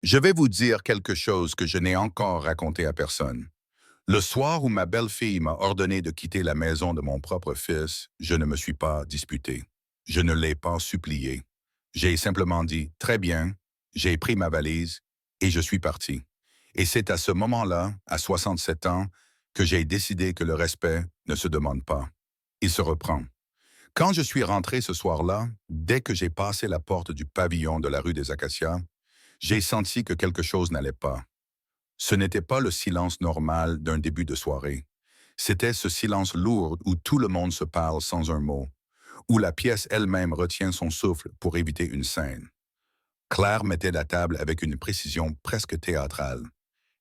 Je vais vous dire quelque chose que je n'ai encore raconté à personne. Le soir où ma belle-fille m'a ordonné de quitter la maison de mon propre fils, je ne me suis pas disputé. Je ne l'ai pas supplié. J'ai simplement dit, très bien, j'ai pris ma valise et je suis parti. Et c'est à ce moment-là, à 67 ans, que j'ai décidé que le respect ne se demande pas. Il se reprend. Quand je suis rentré ce soir-là, dès que j'ai passé la porte du pavillon de la rue des Acacias, j'ai senti que quelque chose n'allait pas. Ce n'était pas le silence normal d'un début de soirée. C'était ce silence lourd où tout le monde se parle sans un mot, où la pièce elle-même retient son souffle pour éviter une scène. Claire mettait la table avec une précision presque théâtrale.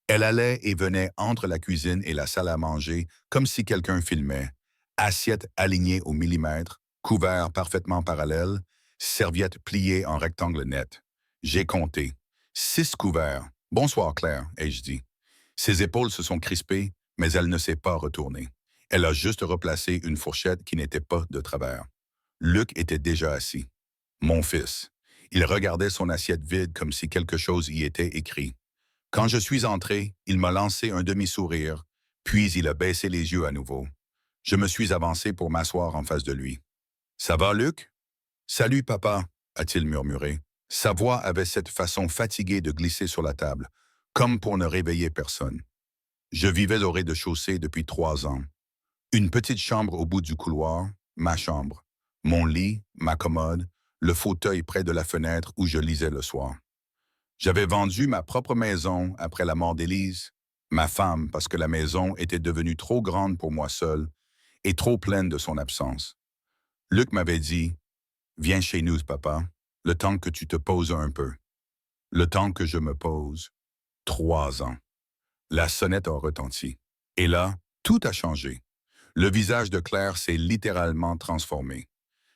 Elle allait et venait entre la cuisine et la salle à manger comme si quelqu'un filmait. Assiette alignée au millimètre, couvert parfaitement parallèle, serviette pliée en rectangle net. J'ai compté. 6 couverts. Bonsoir, Claire, ai-je dit. Ses épaules se sont crispées, mais elle ne s'est pas retournée. Elle a juste replacé une fourchette qui n'était pas de travers. Luc était déjà assis. Mon fils. Il regardait son assiette vide comme si quelque chose y était écrit. Quand je suis entré, il m'a lancé un demi-sourire, puis il a baissé les yeux à nouveau. Je me suis avancé pour m'asseoir en face de lui. Ça va, Luc? Salut, papa, a-t-il murmuré. Sa voix avait cette façon fatiguée de glisser sur la table, comme pour ne réveiller personne. Je vivais au rez-de-chaussée depuis 3 ans. Une petite chambre au bout du couloir, ma chambre. Mon lit, ma commode, le fauteuil près de la fenêtre où je lisais le soir. J'avais vendu ma propre maison après la mort d'Élise, ma femme parce que la maison était devenue trop grande pour moi seul et trop pleine de son absence. Luc m'avait dit, viens chez nous, papa, le temps que tu te poses un peu. Le temps que je me pose. 3 ans. La sonnette a retenti. Et là, tout a changé. Le visage de Claire s'est littéralement transformé.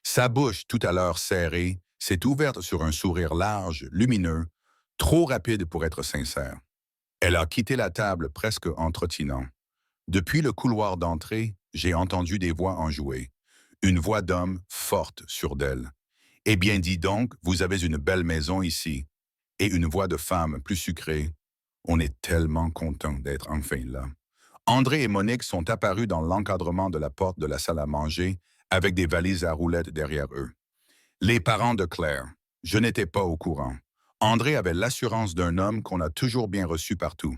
Sa bouche, tout à l'heure serrée, s'est ouverte sur un sourire large, lumineux, trop rapide pour être sincère. Elle a quitté la table presque en trottinant. Depuis le couloir d'entrée, j'ai entendu des voix enjouées. Une voix d'homme forte sur d'elle. Eh bien, dis donc, vous avez une belle maison ici. Et une voix de femme plus sucrée. On est tellement content d'être enfin là. André et Monique sont apparus dans l'encadrement de la porte de la salle à manger avec des valises à roulettes derrière eux. Les parents de Claire. Je n'étais pas au courant. André avait l'assurance d'un homme qu'on a toujours bien reçu partout.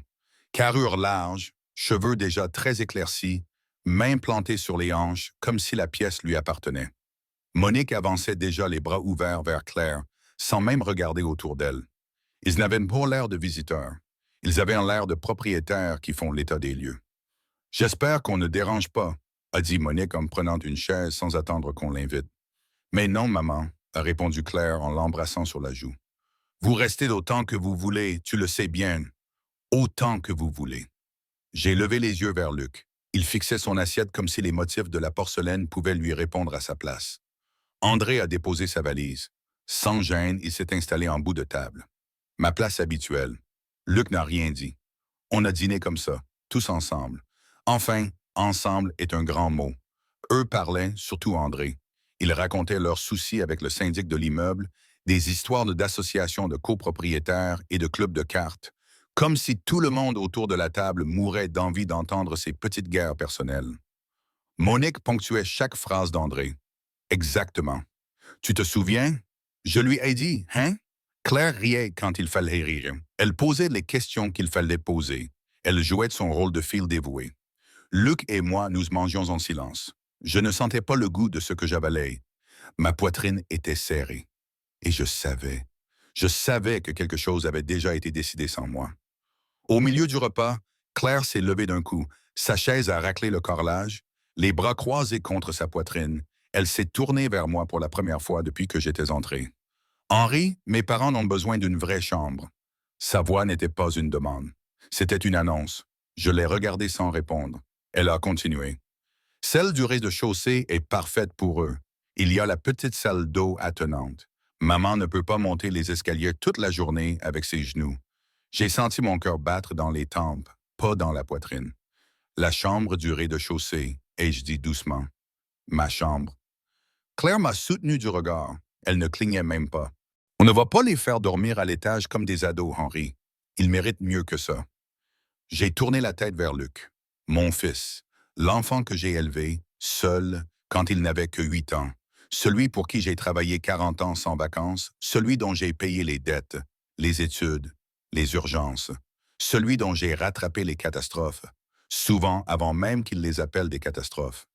Carrure large, cheveux déjà très éclaircis, mains plantées sur les hanches comme si la pièce lui appartenait. Monique avançait déjà les bras ouverts vers Claire, sans même regarder autour d'elle. Ils n'avaient pas l'air de visiteurs. Ils avaient un l'air de propriétaires qui font l'état des lieux. J'espère qu'on ne dérange pas, a dit Monique en prenant une chaise sans attendre qu'on l'invite. Mais non, maman, a répondu Claire en l'embrassant sur la joue. Vous restez autant que vous voulez, tu le sais bien. Autant que vous voulez. J'ai levé les yeux vers Luc. Il fixait son assiette comme si les motifs de la porcelaine pouvaient lui répondre à sa place. André a déposé sa valise. Sans gêne, il s'est installé en bout de table. Ma place habituelle. Luc n'a rien dit. On a dîné comme ça, tous ensemble. Enfin, ensemble est un grand mot. Eux parlaient, surtout André. Ils racontaient leurs soucis avec le syndic de l'immeuble, des histoires d'associations de copropriétaires et de clubs de cartes, comme si tout le monde autour de la table mourait d'envie d'entendre ces petites guerres personnelles. Monique ponctuait chaque phrase d'André. Exactement. Tu te souviens? Je lui ai dit, hein? Claire riait quand il fallait rire. Elle posait les questions qu'il fallait poser. Elle jouait son rôle de fille dévouée. Luc et moi, nous mangions en silence. Je ne sentais pas le goût de ce que j'avalais. Ma poitrine était serrée. Et je savais que quelque chose avait déjà été décidé sans moi. Au milieu du repas, Claire s'est levée d'un coup. Sa chaise a raclé le carrelage, les bras croisés contre sa poitrine. Elle s'est tournée vers moi pour la première fois depuis que j'étais entré. Henri, mes parents ont besoin d'une vraie chambre. Sa voix n'était pas une demande. C'était une annonce. Je l'ai regardée sans répondre. Elle a continué. Celle du rez-de-chaussée est parfaite pour eux. Il y a la petite salle d'eau attenante. Maman ne peut pas monter les escaliers toute la journée avec ses genoux. J'ai senti mon cœur battre dans les tempes, pas dans la poitrine. La chambre du rez-de-chaussée, ai-je dit doucement. Ma chambre. Claire m'a soutenu du regard. Elle ne clignait même pas. On ne va pas les faire dormir à l'étage comme des ados, Henri. Ils méritent mieux que ça. J'ai tourné la tête vers Luc, mon fils, l'enfant que j'ai élevé, seul, quand il n'avait que 8 ans, celui pour qui j'ai travaillé 40 ans sans vacances, celui dont j'ai payé les dettes, les études, les urgences, celui dont j'ai rattrapé les catastrophes, souvent avant même qu'il les appelle des catastrophes.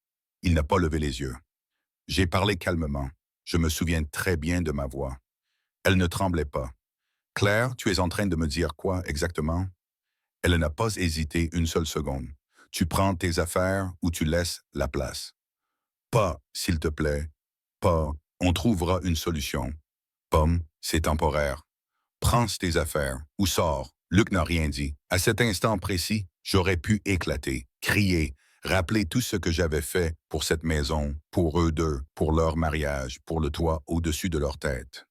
Il n'a pas levé les yeux. J'ai parlé calmement. Je me souviens très bien de ma voix. Elle ne tremblait pas. Claire, tu es en train de me dire quoi exactement? Elle n'a pas hésité une seule seconde. Tu prends tes affaires ou tu laisses la place. Pas, s'il te plaît. Pas, on trouvera une solution. Pomme, c'est temporaire. Prends tes affaires ou sors. Luc n'a rien dit. À cet instant précis, j'aurais pu éclater, crier, rappeler tout ce que j'avais fait pour cette maison, pour eux deux, pour leur mariage, pour le toit au-dessus de leur tête.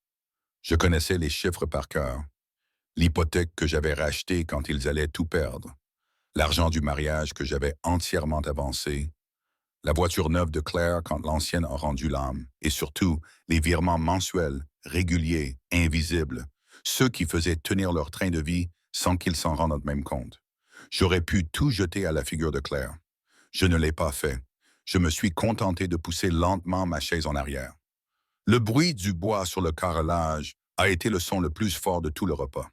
Je connaissais les chiffres par cœur. L'hypothèque que j'avais rachetée quand ils allaient tout perdre. L'argent du mariage que j'avais entièrement avancé. La voiture neuve de Claire quand l'ancienne a rendu l'âme. Et surtout, les virements mensuels, réguliers, invisibles. Ceux qui faisaient tenir leur train de vie sans qu'ils s'en rendent même compte. J'aurais pu tout jeter à la figure de Claire. Je ne l'ai pas fait. Je me suis contenté de pousser lentement ma chaise en arrière. Le bruit du bois sur le carrelage a été le son le plus fort de tout le repas.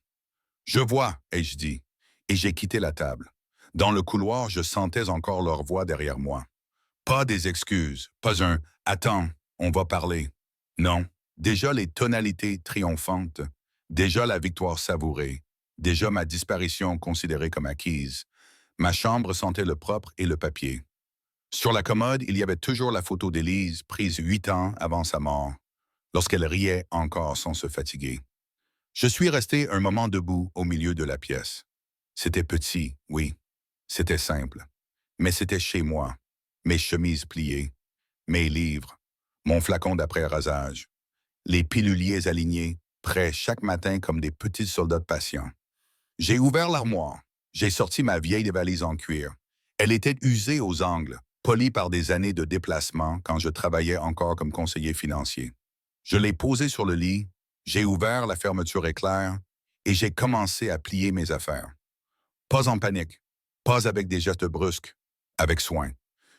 Je vois, ai-je dit, et j'ai quitté la table. Dans le couloir, je sentais encore leur voix derrière moi. Pas des excuses, pas un «Attends, on va parler». Non, déjà les tonalités triomphantes, déjà la victoire savourée, déjà ma disparition considérée comme acquise. Ma chambre sentait le propre et le papier. Sur la commode, il y avait toujours la photo d'Élise, prise 8 ans avant sa mort, lorsqu'elle riait encore sans se fatiguer. Je suis resté un moment debout au milieu de la pièce. C'était petit, oui. C'était simple. Mais c'était chez moi. Mes chemises pliées, mes livres, mon flacon d'après-rasage, les piluliers alignés, prêts chaque matin comme des petits soldats patients. J'ai ouvert l'armoire. J'ai sorti ma vieille valise en cuir. Elle était usée aux angles, polie par des années de déplacement quand je travaillais encore comme conseiller financier. Je l'ai posée sur le lit, j'ai ouvert la fermeture éclair et j'ai commencé à plier mes affaires. Pas en panique, pas avec des gestes brusques, avec soin.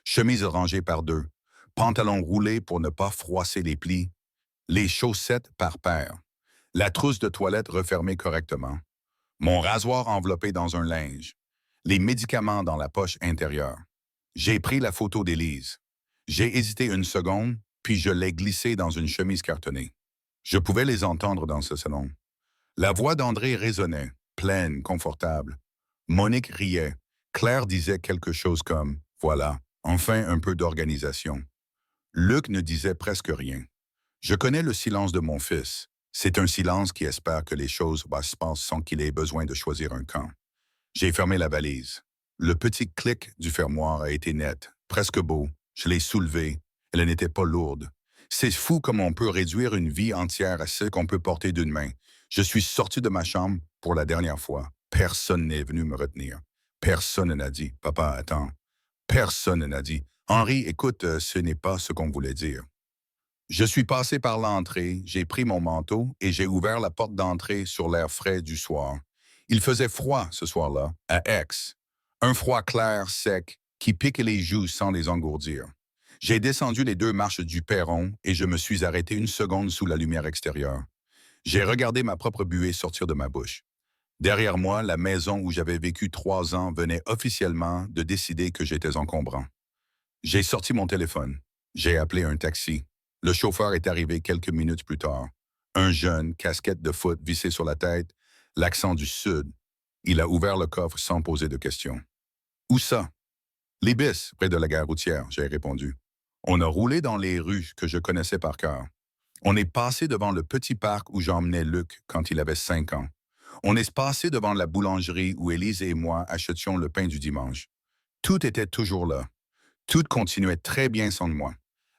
Chemise rangée par deux, pantalon roulé pour ne pas froisser les plis, les chaussettes par paire, la trousse de toilette refermée correctement, mon rasoir enveloppé dans un linge, les médicaments dans la poche intérieure. J'ai pris la photo d'Élise. J'ai hésité une seconde, puis je l'ai glissée dans une chemise cartonnée. Je pouvais les entendre dans ce salon. La voix d'André résonnait, pleine, confortable. Monique riait. Claire disait quelque chose comme « Voilà, enfin un peu d'organisation ». Luc ne disait presque rien. Je connais le silence de mon fils. C'est un silence qui espère que les choses se passent sans qu'il ait besoin de choisir un camp. J'ai fermé la valise. Le petit clic du fermoir a été net, presque beau. Je l'ai soulevé. Elle n'était pas lourde. C'est fou comme on peut réduire une vie entière à ce qu'on peut porter d'une main. Je suis sorti de ma chambre pour la dernière fois. Personne n'est venu me retenir. Personne n'a dit « Papa, attends ». Personne n'a dit « Henri, écoute, ce n'est pas ce qu'on voulait dire ». Je suis passé par l'entrée, j'ai pris mon manteau et j'ai ouvert la porte d'entrée sur l'air frais du soir. Il faisait froid ce soir-là, à Aix. Un froid clair, sec, qui pique les joues sans les engourdir. J'ai descendu les 2 marches du perron et je me suis arrêté une seconde sous la lumière extérieure. J'ai regardé ma propre buée sortir de ma bouche. Derrière moi, la maison où j'avais vécu 3 ans venait officiellement de décider que j'étais encombrant. J'ai sorti mon téléphone. J'ai appelé un taxi. Le chauffeur est arrivé quelques minutes plus tard. Un jeune, casquette de foot vissée sur la tête, l'accent du Sud. Il a ouvert le coffre sans poser de questions. Où ça? L'Ibis, près de la gare routière, j'ai répondu. On a roulé dans les rues que je connaissais par cœur. On est passé devant le petit parc où j'emmenais Luc quand il avait 5 ans. On est passé devant la boulangerie où Élise et moi achetions le pain du dimanche. Tout était toujours là. Tout continuait très bien sans moi.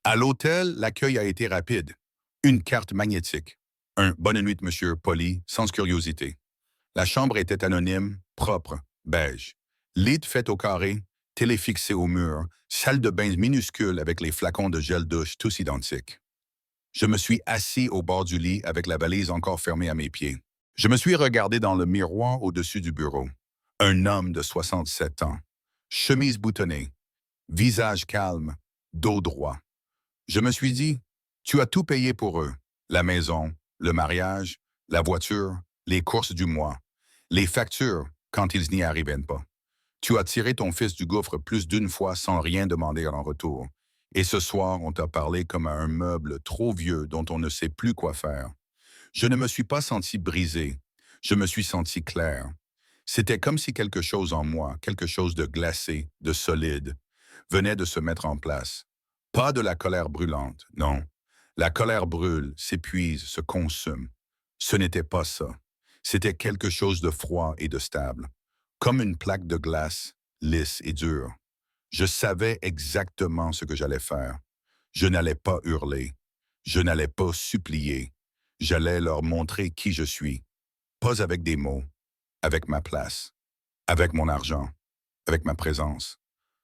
À l'hôtel, l'accueil a été rapide. Une carte magnétique. Un «Bonne nuit, monsieur», poli, sans curiosité. La chambre était anonyme, propre, beige. Lit fait au carré, télé fixée au mur, salle de bain minuscule avec les flacons de gel douche tous identiques. Je me suis assis au bord du lit avec la valise encore fermée à mes pieds. Je me suis regardé dans le miroir au-dessus du bureau. Un homme de 67 ans, chemise boutonnée, visage calme, dos droit. Je me suis dit, tu as tout payé pour eux. La maison, le mariage, la voiture, les courses du mois, les factures quand ils n'y arrivaient pas. Tu as tiré ton fils du gouffre plus d'une fois sans rien demander en retour. Et ce soir, on t'a parlé comme à un meuble trop vieux dont on ne sait plus quoi faire. Je ne me suis pas senti brisé. Je me suis senti clair. C'était comme si quelque chose en moi, quelque chose de glacé, de solide, venait de se mettre en place. Pas de la colère brûlante, non. La colère brûle, s'épuise, se consume. Ce n'était pas ça. C'était quelque chose de froid et de stable, comme une plaque de glace, lisse et dure. Je savais exactement ce que j'allais faire. Je n'allais pas hurler. Je n'allais pas supplier. J'allais leur montrer qui je suis. Pas avec des mots, avec ma place, avec mon argent, avec ma présence.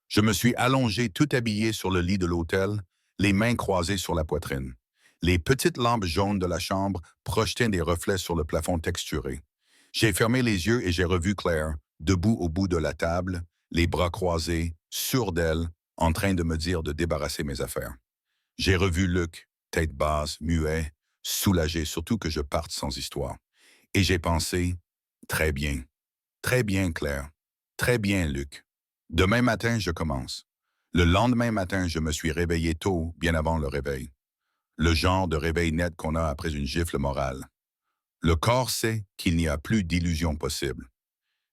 Je me suis allongé tout habillé sur le lit de l'hôtel, les mains croisées sur la poitrine. Les petites lampes jaunes de la chambre projetaient des reflets sur le plafond texturé. J'ai fermé les yeux et j'ai revu Claire, debout au bout de la table, les bras croisés, sûre d'elle, en train de me dire de débarrasser mes affaires. J'ai revu Luc, tête basse, muet, soulagé surtout que je parte sans histoire. Et j'ai pensé, très bien Claire, très bien Luc. Demain matin, je commence. Le lendemain matin, je me suis réveillé tôt, bien avant le réveil. Le genre de réveil net qu'on a après une gifle morale. Le corps sait qu'il n'y a plus d'illusion possible.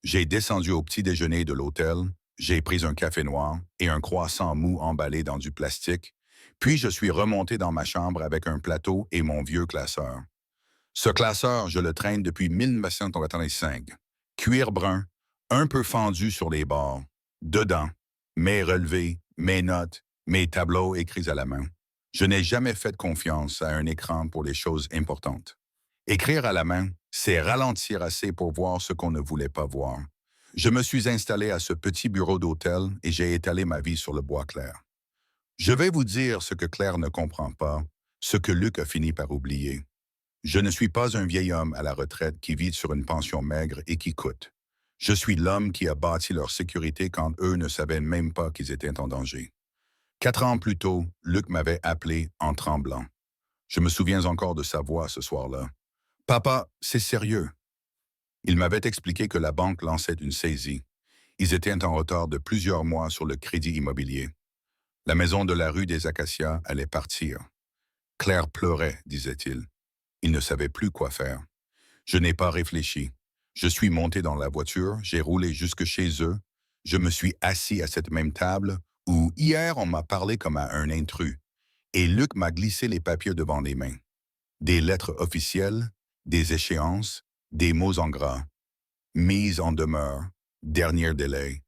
J'ai descendu au petit déjeuner de l'hôtel, j'ai pris un café noir et un croissant mou emballé dans du plastique, puis je suis remonté dans ma chambre avec un plateau et mon vieux classeur. Ce classeur, je le traîne depuis 1985. Cuir brun, un peu fendu sur les bords. Dedans, mes relevés, mes notes, mes tableaux écrits à la main. Je n'ai jamais fait confiance à un écran pour les choses importantes. Écrire à la main, c'est ralentir assez pour voir ce qu'on ne voulait pas voir. Je me suis installé à ce petit bureau d'hôtel et j'ai étalé ma vie sur le bois clair. Je vais vous dire ce que Claire ne comprend pas, ce que Luc a fini par oublier. Je ne suis pas un vieil homme à la retraite qui vit sur une pension maigre et qui coûte. Je suis l'homme qui a bâti leur sécurité quand eux ne savaient même pas qu'ils étaient en danger. 4 ans plus tôt, Luc m'avait appelé en tremblant. Je me souviens encore de sa voix ce soir-là. Papa, c'est sérieux. Il m'avait expliqué que la banque lançait une saisie. Ils étaient en retard de plusieurs mois sur le crédit immobilier. La maison de la rue des Acacias allait partir. Claire pleurait, disait-il. Il ne savait plus quoi faire. Je n'ai pas réfléchi. Je suis monté dans la voiture, j'ai roulé jusque chez eux. Je me suis assis à cette même table où hier on m'a parlé comme à un intrus. Et Luc m'a glissé les papiers devant les mains. Des lettres officielles, des échéances, des mots en gras. Mise en demeure, dernier délai.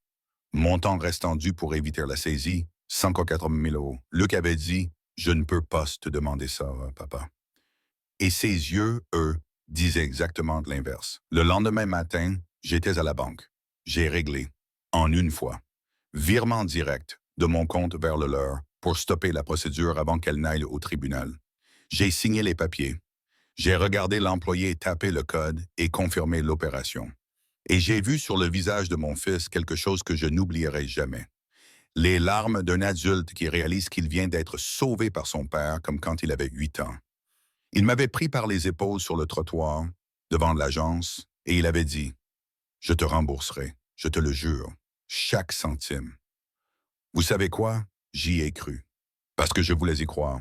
Montant restant dû pour éviter la saisie, 180 000 euros. Luc avait dit, je ne peux pas te demander ça, papa. Et ses yeux, eux, disaient exactement l'inverse. Le lendemain matin, j'étais à la banque. J'ai réglé, en une fois, virement direct de mon compte vers le leur pour stopper la procédure avant qu'elle n'aille au tribunal. J'ai signé les papiers. J'ai regardé l'employé taper le code et confirmer l'opération. Et j'ai vu sur le visage de mon fils quelque chose que je n'oublierai jamais. Les larmes d'un adulte qui réalise qu'il vient d'être sauvé par son père comme quand il avait 8 ans. Il m'avait pris par les épaules sur le trottoir, devant l'agence, et il avait dit, « Je te rembourserai, je te le jure, chaque centime. » Vous savez quoi? J'y ai cru. Parce que je voulais y croire.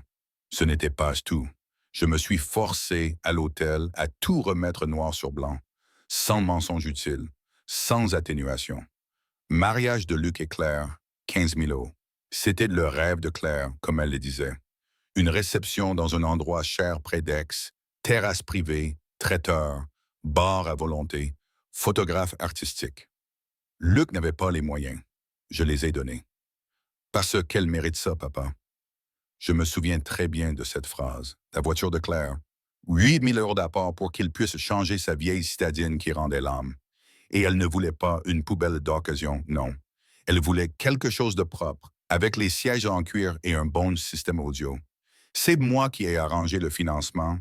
Ce n'était pas tout. Je me suis forcé à l'hôtel à tout remettre noir sur blanc, sans mensonge utile, sans atténuation. Mariage de Luc et Claire, 15 000 euros. C'était le rêve de Claire, comme elle le disait. Une réception dans un endroit cher près d'Aix, terrasse privée, traiteur, bar à volonté, photographe artistique. Luc n'avait pas les moyens. Je les ai donnés. Parce qu'elle mérite ça, papa. Je me souviens très bien de cette phrase. La voiture de Claire. 8 000 euros d'apport pour qu'il puisse changer sa vieille citadine qui rendait l'âme. Et elle ne voulait pas une poubelle d'occasion, non. Elle voulait quelque chose de propre, avec les sièges en cuir et un bon système audio. C'est moi qui ai arrangé le financement,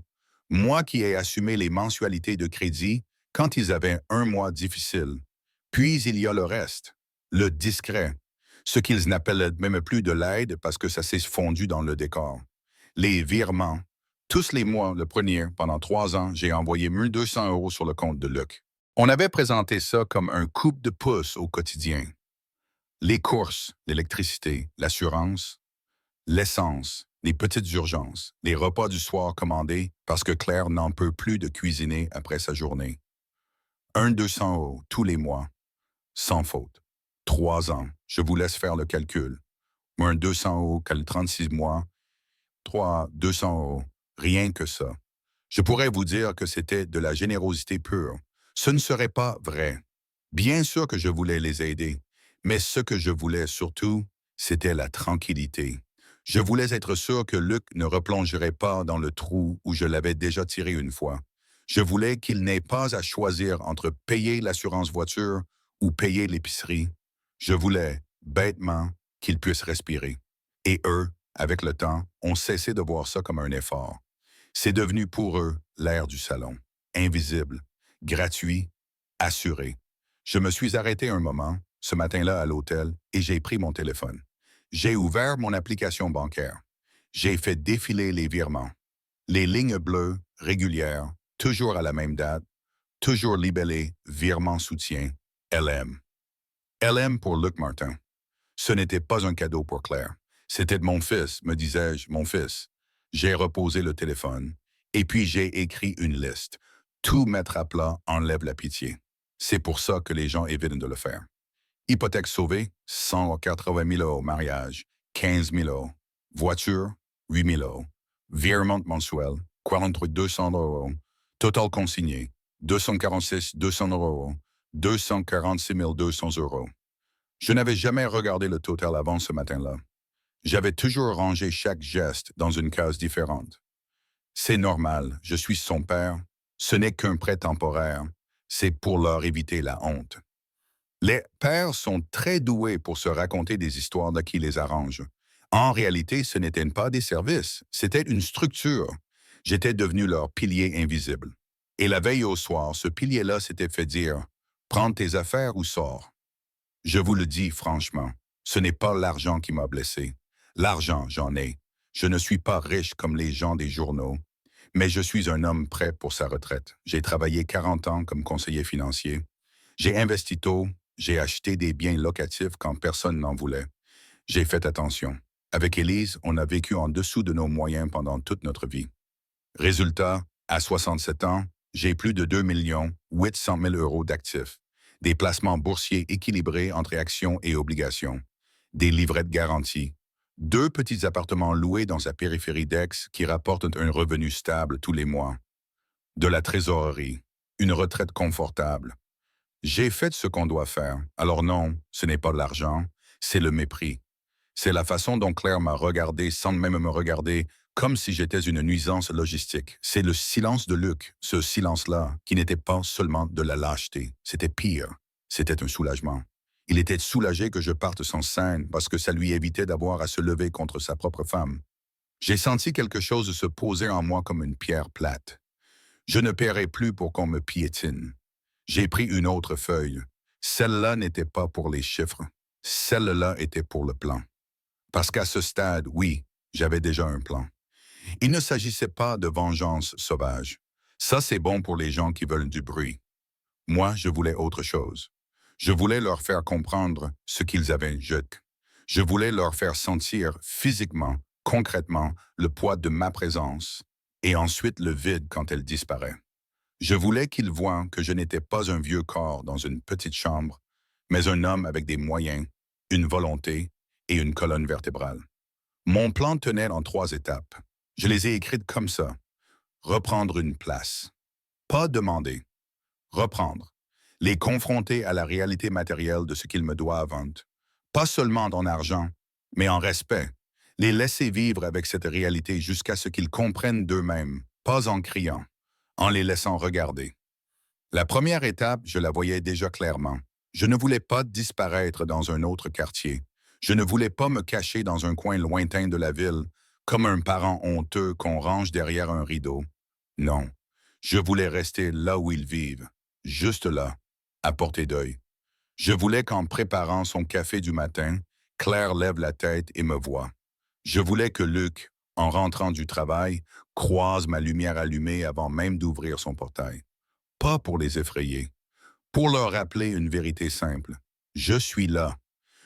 moi qui ai assumé les mensualités de crédit quand ils avaient un mois difficile. Puis il y a le reste, le discret, ce qu'ils n'appellent même plus de l'aide parce que ça s'est fondu dans le décor. Les virements. Tous les mois, le premier, pendant 3 ans, j'ai envoyé 1 200 € sur le compte de Luc. On avait présenté ça comme un coup de pouce au quotidien. Les courses, l'électricité, l'assurance, l'essence, les petites urgences, les repas du soir commandés parce que Claire n'en peut plus de cuisiner après sa journée. 1 200 € tous les mois, sans faute. 3 ans, je vous laisse faire le calcul. 200 € quel 36 mois, 200 €, rien que ça. Je pourrais vous dire que c'était de la générosité pure. Ce ne serait pas vrai. Bien sûr que je voulais les aider, mais ce que je voulais surtout, c'était la tranquillité. Je voulais être sûr que Luc ne replongerait pas dans le trou où je l'avais déjà tiré une fois. Je voulais qu'il n'ait pas à choisir entre payer l'assurance voiture ou payer l'épicerie. Je voulais, bêtement, qu'il puisse respirer. Et eux, avec le temps, ont cessé de voir ça comme un effort. C'est devenu pour eux l'air du salon, invisible, gratuit, assuré. Je me suis arrêté un moment, ce matin-là à l'hôtel, et j'ai pris mon téléphone. J'ai ouvert mon application bancaire. J'ai fait défiler les virements. Les lignes bleues, régulières, toujours à la même date, toujours libellées virement soutien, LM. LM pour Luc Martin. Ce n'était pas un cadeau pour Claire. C'était de mon fils, me disais-je, mon fils. J'ai reposé le téléphone, et puis j'ai écrit une liste. Tout mettre à plat enlève la pitié. C'est pour ça que les gens évitent de le faire. Hypothèque sauvée, 180 000 € mariage, 15 000 €. Voiture, 8 000 €. Virement mensuel, 43 200 €. Total consigné, 246 200 €. 246 200 €. Je n'avais jamais regardé le total avant ce matin-là. J'avais toujours rangé chaque geste dans une case différente. C'est normal, je suis son père. Ce n'est qu'un prêt temporaire. C'est pour leur éviter la honte. Les pères sont très doués pour se raconter des histoires de qui les arrange. En réalité, ce n'étaient pas des services, c'était une structure. J'étais devenu leur pilier invisible. Et la veille au soir, ce pilier-là s'était fait dire « Prends tes affaires ou sors ». Je vous le dis franchement, ce n'est pas l'argent qui m'a blessé. L'argent, j'en ai. Je ne suis pas riche comme les gens des journaux, mais je suis un homme prêt pour sa retraite. J'ai travaillé 40 ans comme conseiller financier. J'ai investi tôt, j'ai acheté des biens locatifs quand personne n'en voulait. J'ai fait attention. Avec Élise, on a vécu en dessous de nos moyens pendant toute notre vie. Résultat, à 67 ans, j'ai plus de 2 800 000 € d'actifs. Des placements boursiers équilibrés entre actions et obligations. Des livrets de garantie. 2 petits appartements loués dans sa périphérie d'Aix qui rapportent un revenu stable tous les mois. De la trésorerie. Une retraite confortable. J'ai fait ce qu'on doit faire. Alors non, ce n'est pas l'argent, c'est le mépris. C'est la façon dont Claire m'a regardé sans même me regarder, comme si j'étais une nuisance logistique. C'est le silence de Luc, ce silence-là, qui n'était pas seulement de la lâcheté. C'était pire. C'était un soulagement. Il était soulagé que je parte sans scène parce que ça lui évitait d'avoir à se lever contre sa propre femme. J'ai senti quelque chose se poser en moi comme une pierre plate. Je ne paierai plus pour qu'on me piétine. J'ai pris une autre feuille. Celle-là n'était pas pour les chiffres. Celle-là était pour le plan. Parce qu'à ce stade, oui, j'avais déjà un plan. Il ne s'agissait pas de vengeance sauvage. Ça, c'est bon pour les gens qui veulent du bruit. Moi, je voulais autre chose. Je voulais leur faire comprendre ce qu'ils avaient jeté. Je voulais leur faire sentir physiquement, concrètement, le poids de ma présence et ensuite le vide quand elle disparaît. Je voulais qu'ils voient que je n'étais pas un vieux corps dans une petite chambre, mais un homme avec des moyens, une volonté et une colonne vertébrale. Mon plan tenait en 3 étapes. Je les ai écrites comme ça. Reprendre une place. Pas demander. Reprendre. Les confronter à la réalité matérielle de ce qu'ils me doivent. Pas seulement en argent, mais en respect. Les laisser vivre avec cette réalité jusqu'à ce qu'ils comprennent d'eux-mêmes, pas en criant, en les laissant regarder. La première étape, je la voyais déjà clairement. Je ne voulais pas disparaître dans un autre quartier. Je ne voulais pas me cacher dans un coin lointain de la ville comme un parent honteux qu'on range derrière un rideau. Non, je voulais rester là où ils vivent, juste là, à portée d'œil. Je voulais qu'en préparant son café du matin, Claire lève la tête et me voie. Je voulais que Luc, en rentrant du travail, croise ma lumière allumée avant même d'ouvrir son portail. Pas pour les effrayer, pour leur rappeler une vérité simple. Je suis là.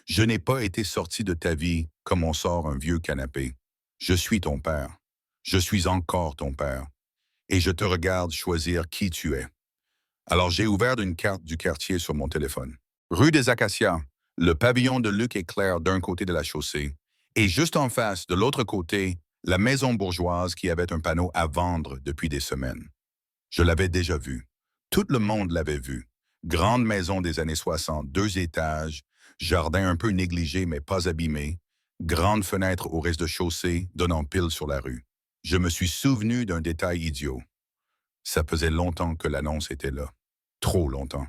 Je n'ai pas été sorti de ta vie comme on sort un vieux canapé. Je suis ton père. Je suis encore ton père. Et je te regarde choisir qui tu es. Alors j'ai ouvert une carte du quartier sur mon téléphone. Rue des Acacias, le pavillon de Luc et Claire d'un côté de la chaussée, et juste en face, de l'autre côté, la maison bourgeoise qui avait un panneau à vendre depuis des semaines. Je l'avais déjà vu. Tout le monde l'avait vu. Grande maison des années 60, 2 étages, jardin un peu négligé mais pas abîmé, grande fenêtre au rez-de-chaussée donnant pile sur la rue. Je me suis souvenu d'un détail idiot. Ça faisait longtemps que l'annonce était là. Trop longtemps.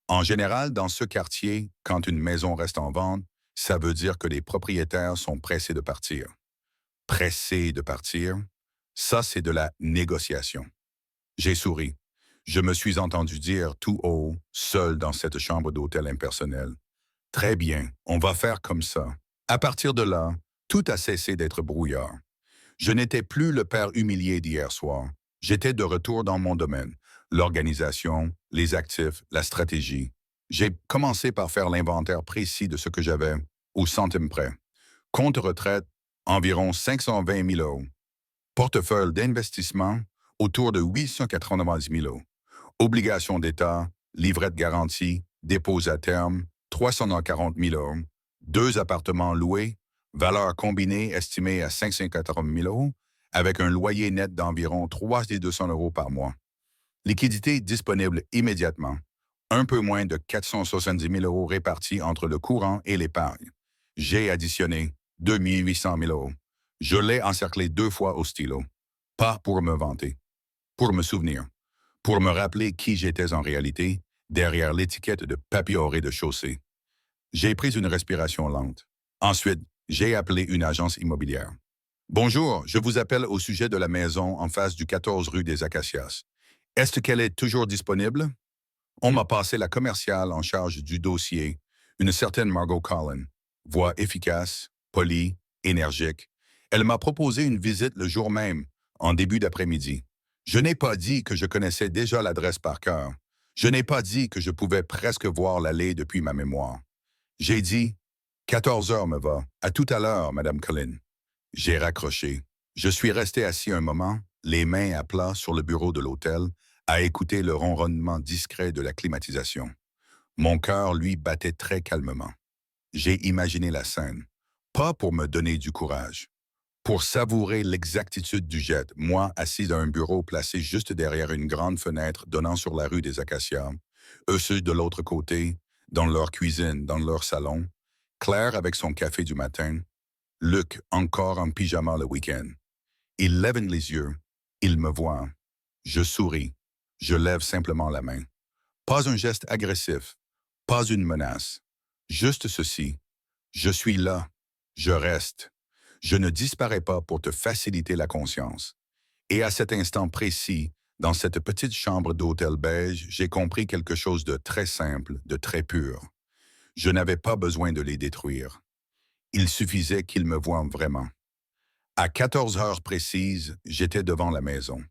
En général, dans ce quartier, quand une maison reste en vente, ça veut dire que les propriétaires sont pressés de partir. Pressés de partir, ça c'est de la négociation. J'ai souri. Je me suis entendu dire tout haut, seul dans cette chambre d'hôtel impersonnelle. Très bien, on va faire comme ça. À partir de là, tout a cessé d'être brouillard. Je n'étais plus le père humilié d'hier soir. J'étais de retour dans mon domaine, l'organisation, les actifs, la stratégie. J'ai commencé par faire l'inventaire précis de ce que j'avais, au centime près. Compte retraite, environ 520 000 euros. Portefeuille d'investissement, autour de 890 000 euros. Obligations d'État, livret de garantie, dépôts à terme, 340 000 euros. 2 appartements loués, valeur combinée estimée à 580 000 euros, avec un loyer net d'environ 3 200 euros par mois. Liquidité disponible immédiatement. Un peu moins de 470 000 euros répartis entre le courant et l'épargne. J'ai additionné 2 800 000 euros. Je l'ai encerclé 2 fois au stylo. Pas pour me vanter, pour me souvenir, pour me rappeler qui j'étais en réalité, derrière l'étiquette de papier au rez-de-chaussée. J'ai pris une respiration lente. Ensuite, j'ai appelé une agence immobilière. Bonjour, je vous appelle au sujet de la maison en face du 14 rue des Acacias. Est-ce qu'elle est toujours disponible? On m'a passé la commerciale en charge du dossier, une certaine Margot Collin. Voix efficace, polie, énergique. Elle m'a proposé une visite le jour même, en début d'après-midi. Je n'ai pas dit que je connaissais déjà l'adresse par cœur. Je n'ai pas dit que je pouvais presque voir l'allée depuis ma mémoire. J'ai dit, 14 heures me va. À tout à l'heure, Madame Collin. J'ai raccroché. Je suis resté assis un moment, les mains à plat sur le bureau de l'hôtel, à écouter le ronronnement discret de la climatisation. Mon cœur, lui, battait très calmement. J'ai imaginé la scène, pas pour me donner du courage, pour savourer l'exactitude du jet, moi assis dans un bureau placé juste derrière une grande fenêtre donnant sur la rue des Acacias, eux ceux de l'autre côté, dans leur cuisine, dans leur salon, Claire avec son café du matin, Luc encore en pyjama le week-end. Il lève les yeux, il me voit. Je souris, je lève simplement la main. Pas un geste agressif, pas une menace. Juste ceci. Je suis là, je reste. Je ne disparais pas pour te faciliter la conscience. Et à cet instant précis, dans cette petite chambre d'hôtel beige, j'ai compris quelque chose de très simple, de très pur. Je n'avais pas besoin de les détruire. Il suffisait qu'ils me voient vraiment. À 14 heures précises, j'étais devant la maison,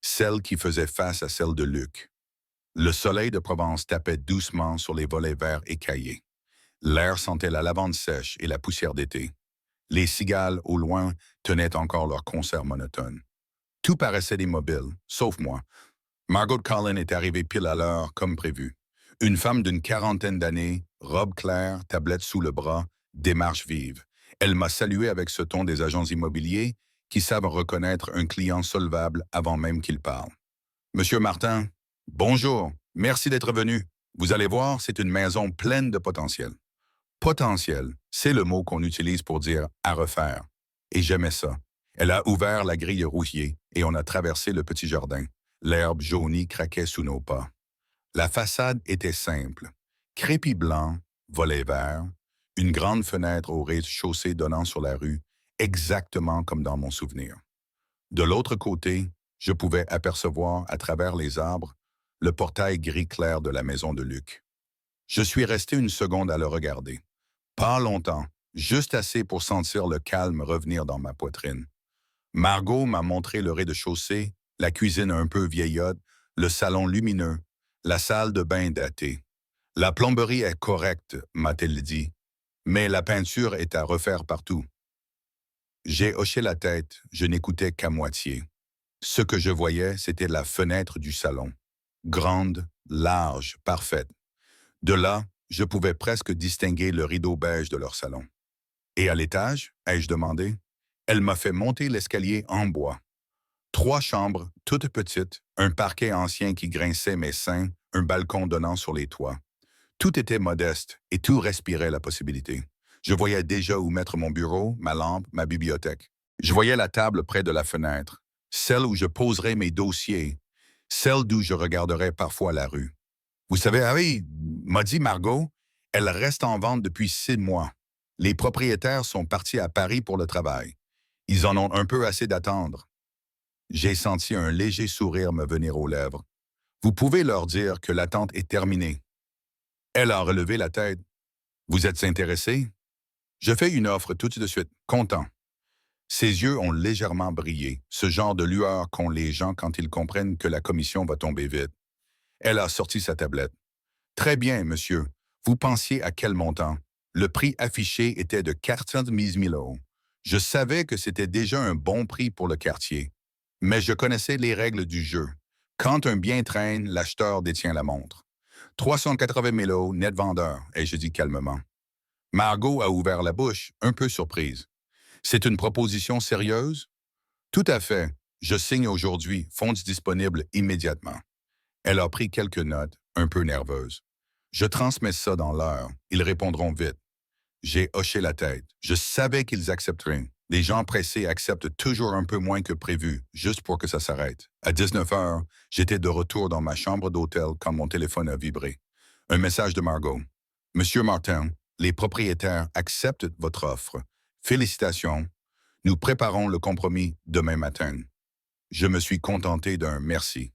celle qui faisait face à celle de Luc. Le soleil de Provence tapait doucement sur les volets verts écaillés. L'air sentait la lavande sèche et la poussière d'été. Les cigales, au loin, tenaient encore leur concert monotone. Tout paraissait immobile, sauf moi. Margot Collin est arrivée pile à l'heure, comme prévu. Une femme d'une 40aine d'années, robe claire, tablette sous le bras, démarche vive. Elle m'a salué avec ce ton des agents immobiliers qui savent reconnaître un client solvable avant même qu'il parle. Monsieur Martin, bonjour, merci d'être venu. Vous allez voir, c'est une maison pleine de potentiel. Potentiel, c'est le mot qu'on utilise pour dire à refaire. Et j'aimais ça. Elle a ouvert la grille rouillée et on a traversé le petit jardin. L'herbe jaunie craquait sous nos pas. La façade était simple. Crépi blanc, volets verts, une grande fenêtre au rez-de-chaussée donnant sur la rue exactement comme dans mon souvenir. De l'autre côté, je pouvais apercevoir à travers les arbres le portail gris clair de la maison de Luc. Je suis resté une seconde à le regarder. Pas longtemps, juste assez pour sentir le calme revenir dans ma poitrine. Margot m'a montré le rez-de-chaussée, la cuisine un peu vieillotte, le salon lumineux, la salle de bain datée. La plomberie est correcte, m'a-t-elle dit, mais la peinture est à refaire partout. J'ai hoché la tête, je n'écoutais qu'à moitié. Ce que je voyais, c'était la fenêtre du salon. Grande, large, parfaite. De là, je pouvais presque distinguer le rideau beige de leur salon. Et à l'étage, ai-je demandé? Elle m'a fait monter l'escalier en bois. 3 chambres, toutes petites, un parquet ancien qui grinçait mes seins, un balcon donnant sur les toits. Tout était modeste et tout respirait la possibilité. Je voyais déjà où mettre mon bureau, ma lampe, ma bibliothèque. Je voyais la table près de la fenêtre, celle où je poserais mes dossiers, celle d'où je regarderais parfois la rue. Vous savez, ah oui, m'a dit Margot, elle reste en vente depuis 6 mois. Les propriétaires sont partis à Paris pour le travail. Ils en ont un peu assez d'attendre. J'ai senti un léger sourire me venir aux lèvres. Vous pouvez leur dire que l'attente est terminée. Elle a relevé la tête. Vous êtes intéressé? Je fais une offre tout de suite, content. Ses yeux ont légèrement brillé, ce genre de lueur qu'ont les gens quand ils comprennent que la commission va tomber vite. Elle a sorti sa tablette. Très bien, monsieur. Vous pensiez à quel montant? Le prix affiché était de 410 000 €. Je savais que c'était déjà un bon prix pour le quartier. Mais je connaissais les règles du jeu. Quand un bien traîne, l'acheteur détient la montre. 380 000 € net vendeur, ai-je dit calmement. Margot a ouvert la bouche, un peu surprise. C'est une proposition sérieuse? Tout à fait. Je signe aujourd'hui, fonds disponibles immédiatement. Elle a pris quelques notes, un peu nerveuse. Je transmets ça dans l'heure. Ils répondront vite. J'ai hoché la tête. Je savais qu'ils accepteraient. Les gens pressés acceptent toujours un peu moins que prévu, juste pour que ça s'arrête. À 19 heures, j'étais de retour dans ma chambre d'hôtel quand mon téléphone a vibré. Un message de Margot. Monsieur Martin, les propriétaires acceptent votre offre. Félicitations. Nous préparons le compromis demain matin. Je me suis contenté d'un merci.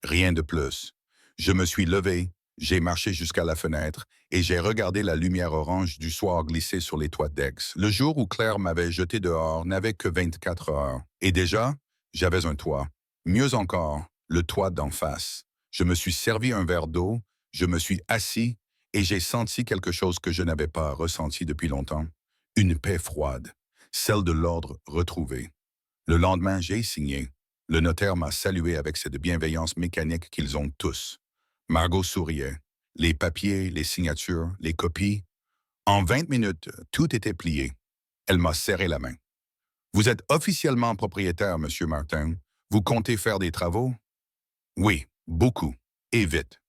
Rien de plus. Je me suis levé, j'ai marché jusqu'à la fenêtre et j'ai regardé la lumière orange du soir glisser sur les toits d'Aix. Le jour où Claire m'avait jeté dehors n'avait que 24 heures. Et déjà, j'avais un toit. Mieux encore, le toit d'en face. Je me suis servi un verre d'eau, je me suis assis et j'ai senti quelque chose que je n'avais pas ressenti depuis longtemps. Une paix froide, celle de l'ordre retrouvé. Le lendemain, j'ai signé. Le notaire m'a salué avec cette bienveillance mécanique qu'ils ont tous. Margot souriait. Les papiers, les signatures, les copies. En 20 minutes, tout était plié. Elle m'a serré la main. Vous êtes officiellement propriétaire, Monsieur Martin. Vous comptez faire des travaux? Oui, beaucoup. Et vite.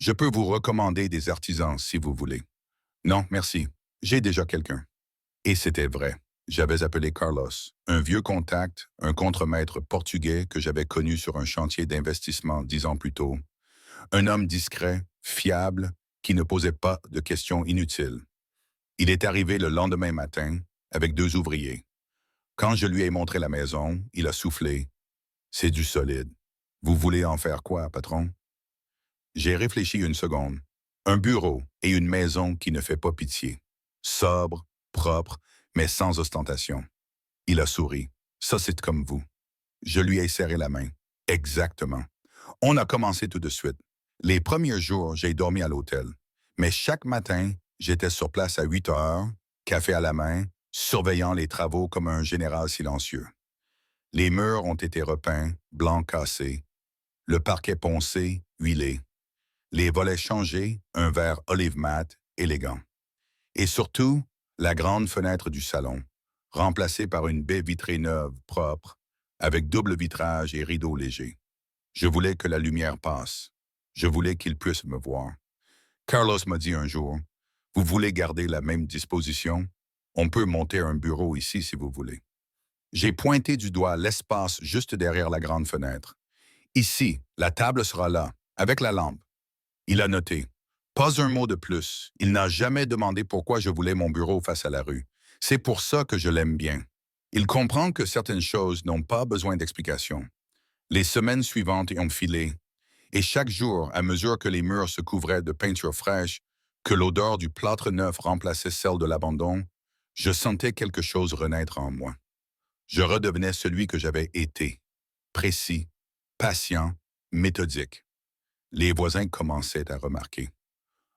Je peux vous recommander des artisans si vous voulez. Non, merci. J'ai déjà quelqu'un. Et c'était vrai. J'avais appelé Carlos, un vieux contact, un contremaître portugais que j'avais connu sur un chantier d'investissement 10 ans plus tôt. Un homme discret, fiable, qui ne posait pas de questions inutiles. Il est arrivé le lendemain matin avec 2 ouvriers. Quand je lui ai montré la maison, il a soufflé. C'est du solide. Vous voulez en faire quoi, patron? J'ai réfléchi une seconde. Un bureau et une maison qui ne fait pas pitié. Sobre, propre, mais sans ostentation. Il a souri. Ça, c'est comme vous. Je lui ai serré la main. Exactement. On a commencé tout de suite. Les premiers jours, j'ai dormi à l'hôtel. Mais chaque matin, j'étais sur place à 8 heures, café à la main, surveillant les travaux comme un général silencieux. Les murs ont été repeints, blancs cassés. Le parquet poncé, huilé. Les volets changés, un verre olive mat, élégant. Et surtout, la grande fenêtre du salon, remplacée par une baie vitrée neuve, propre, avec double vitrage et rideaux légers. Je voulais que la lumière passe. Je voulais qu'il puisse me voir. Carlos m'a dit un jour, « Vous voulez garder la même disposition? On peut monter un bureau ici si vous voulez. » J'ai pointé du doigt l'espace juste derrière la grande fenêtre. « Ici, la table sera là, avec la lampe. » Il a noté. Pas un mot de plus. Il n'a jamais demandé pourquoi je voulais mon bureau face à la rue. C'est pour ça que je l'aime bien. Il comprend que certaines choses n'ont pas besoin d'explication. Les semaines suivantes ont filé, et chaque jour, à mesure que les murs se couvraient de peinture fraîche, que l'odeur du plâtre neuf remplaçait celle de l'abandon, je sentais quelque chose renaître en moi. Je redevenais celui que j'avais été, précis, patient, méthodique. Les voisins commençaient à remarquer.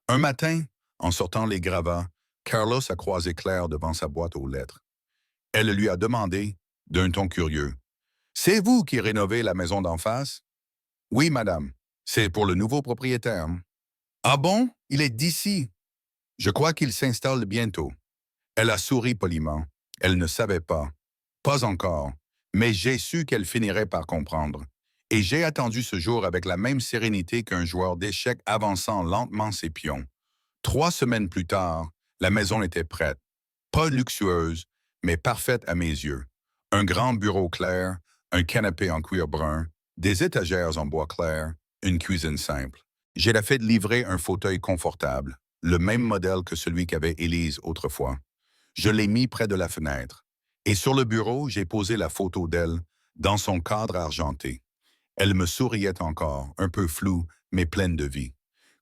Un matin, en sortant les gravats, Carlos a croisé Claire devant sa boîte aux lettres. Elle lui a demandé, d'un ton curieux, « C'est vous qui rénovez la maison d'en face? »« Oui, madame. C'est pour le nouveau propriétaire. »« Ah bon? Il est d'ici. Je crois qu'il s'installe bientôt. » Elle a souri poliment. Elle ne savait pas. Pas encore. Mais j'ai su qu'elle finirait par comprendre. Et j'ai attendu ce jour avec la même sérénité qu'un joueur d'échecs avançant lentement ses pions. 3 semaines plus tard, la maison était prête. Pas luxueuse, mais parfaite à mes yeux. Un grand bureau clair, un canapé en cuir brun, des étagères en bois clair, une cuisine simple. J'ai la fait livrer un fauteuil confortable, le même modèle que celui qu'avait Élise autrefois. Je l'ai mis près de la fenêtre. Et sur le bureau, j'ai posé la photo d'elle, dans son cadre argenté. Elle me souriait encore, un peu floue, mais pleine de vie.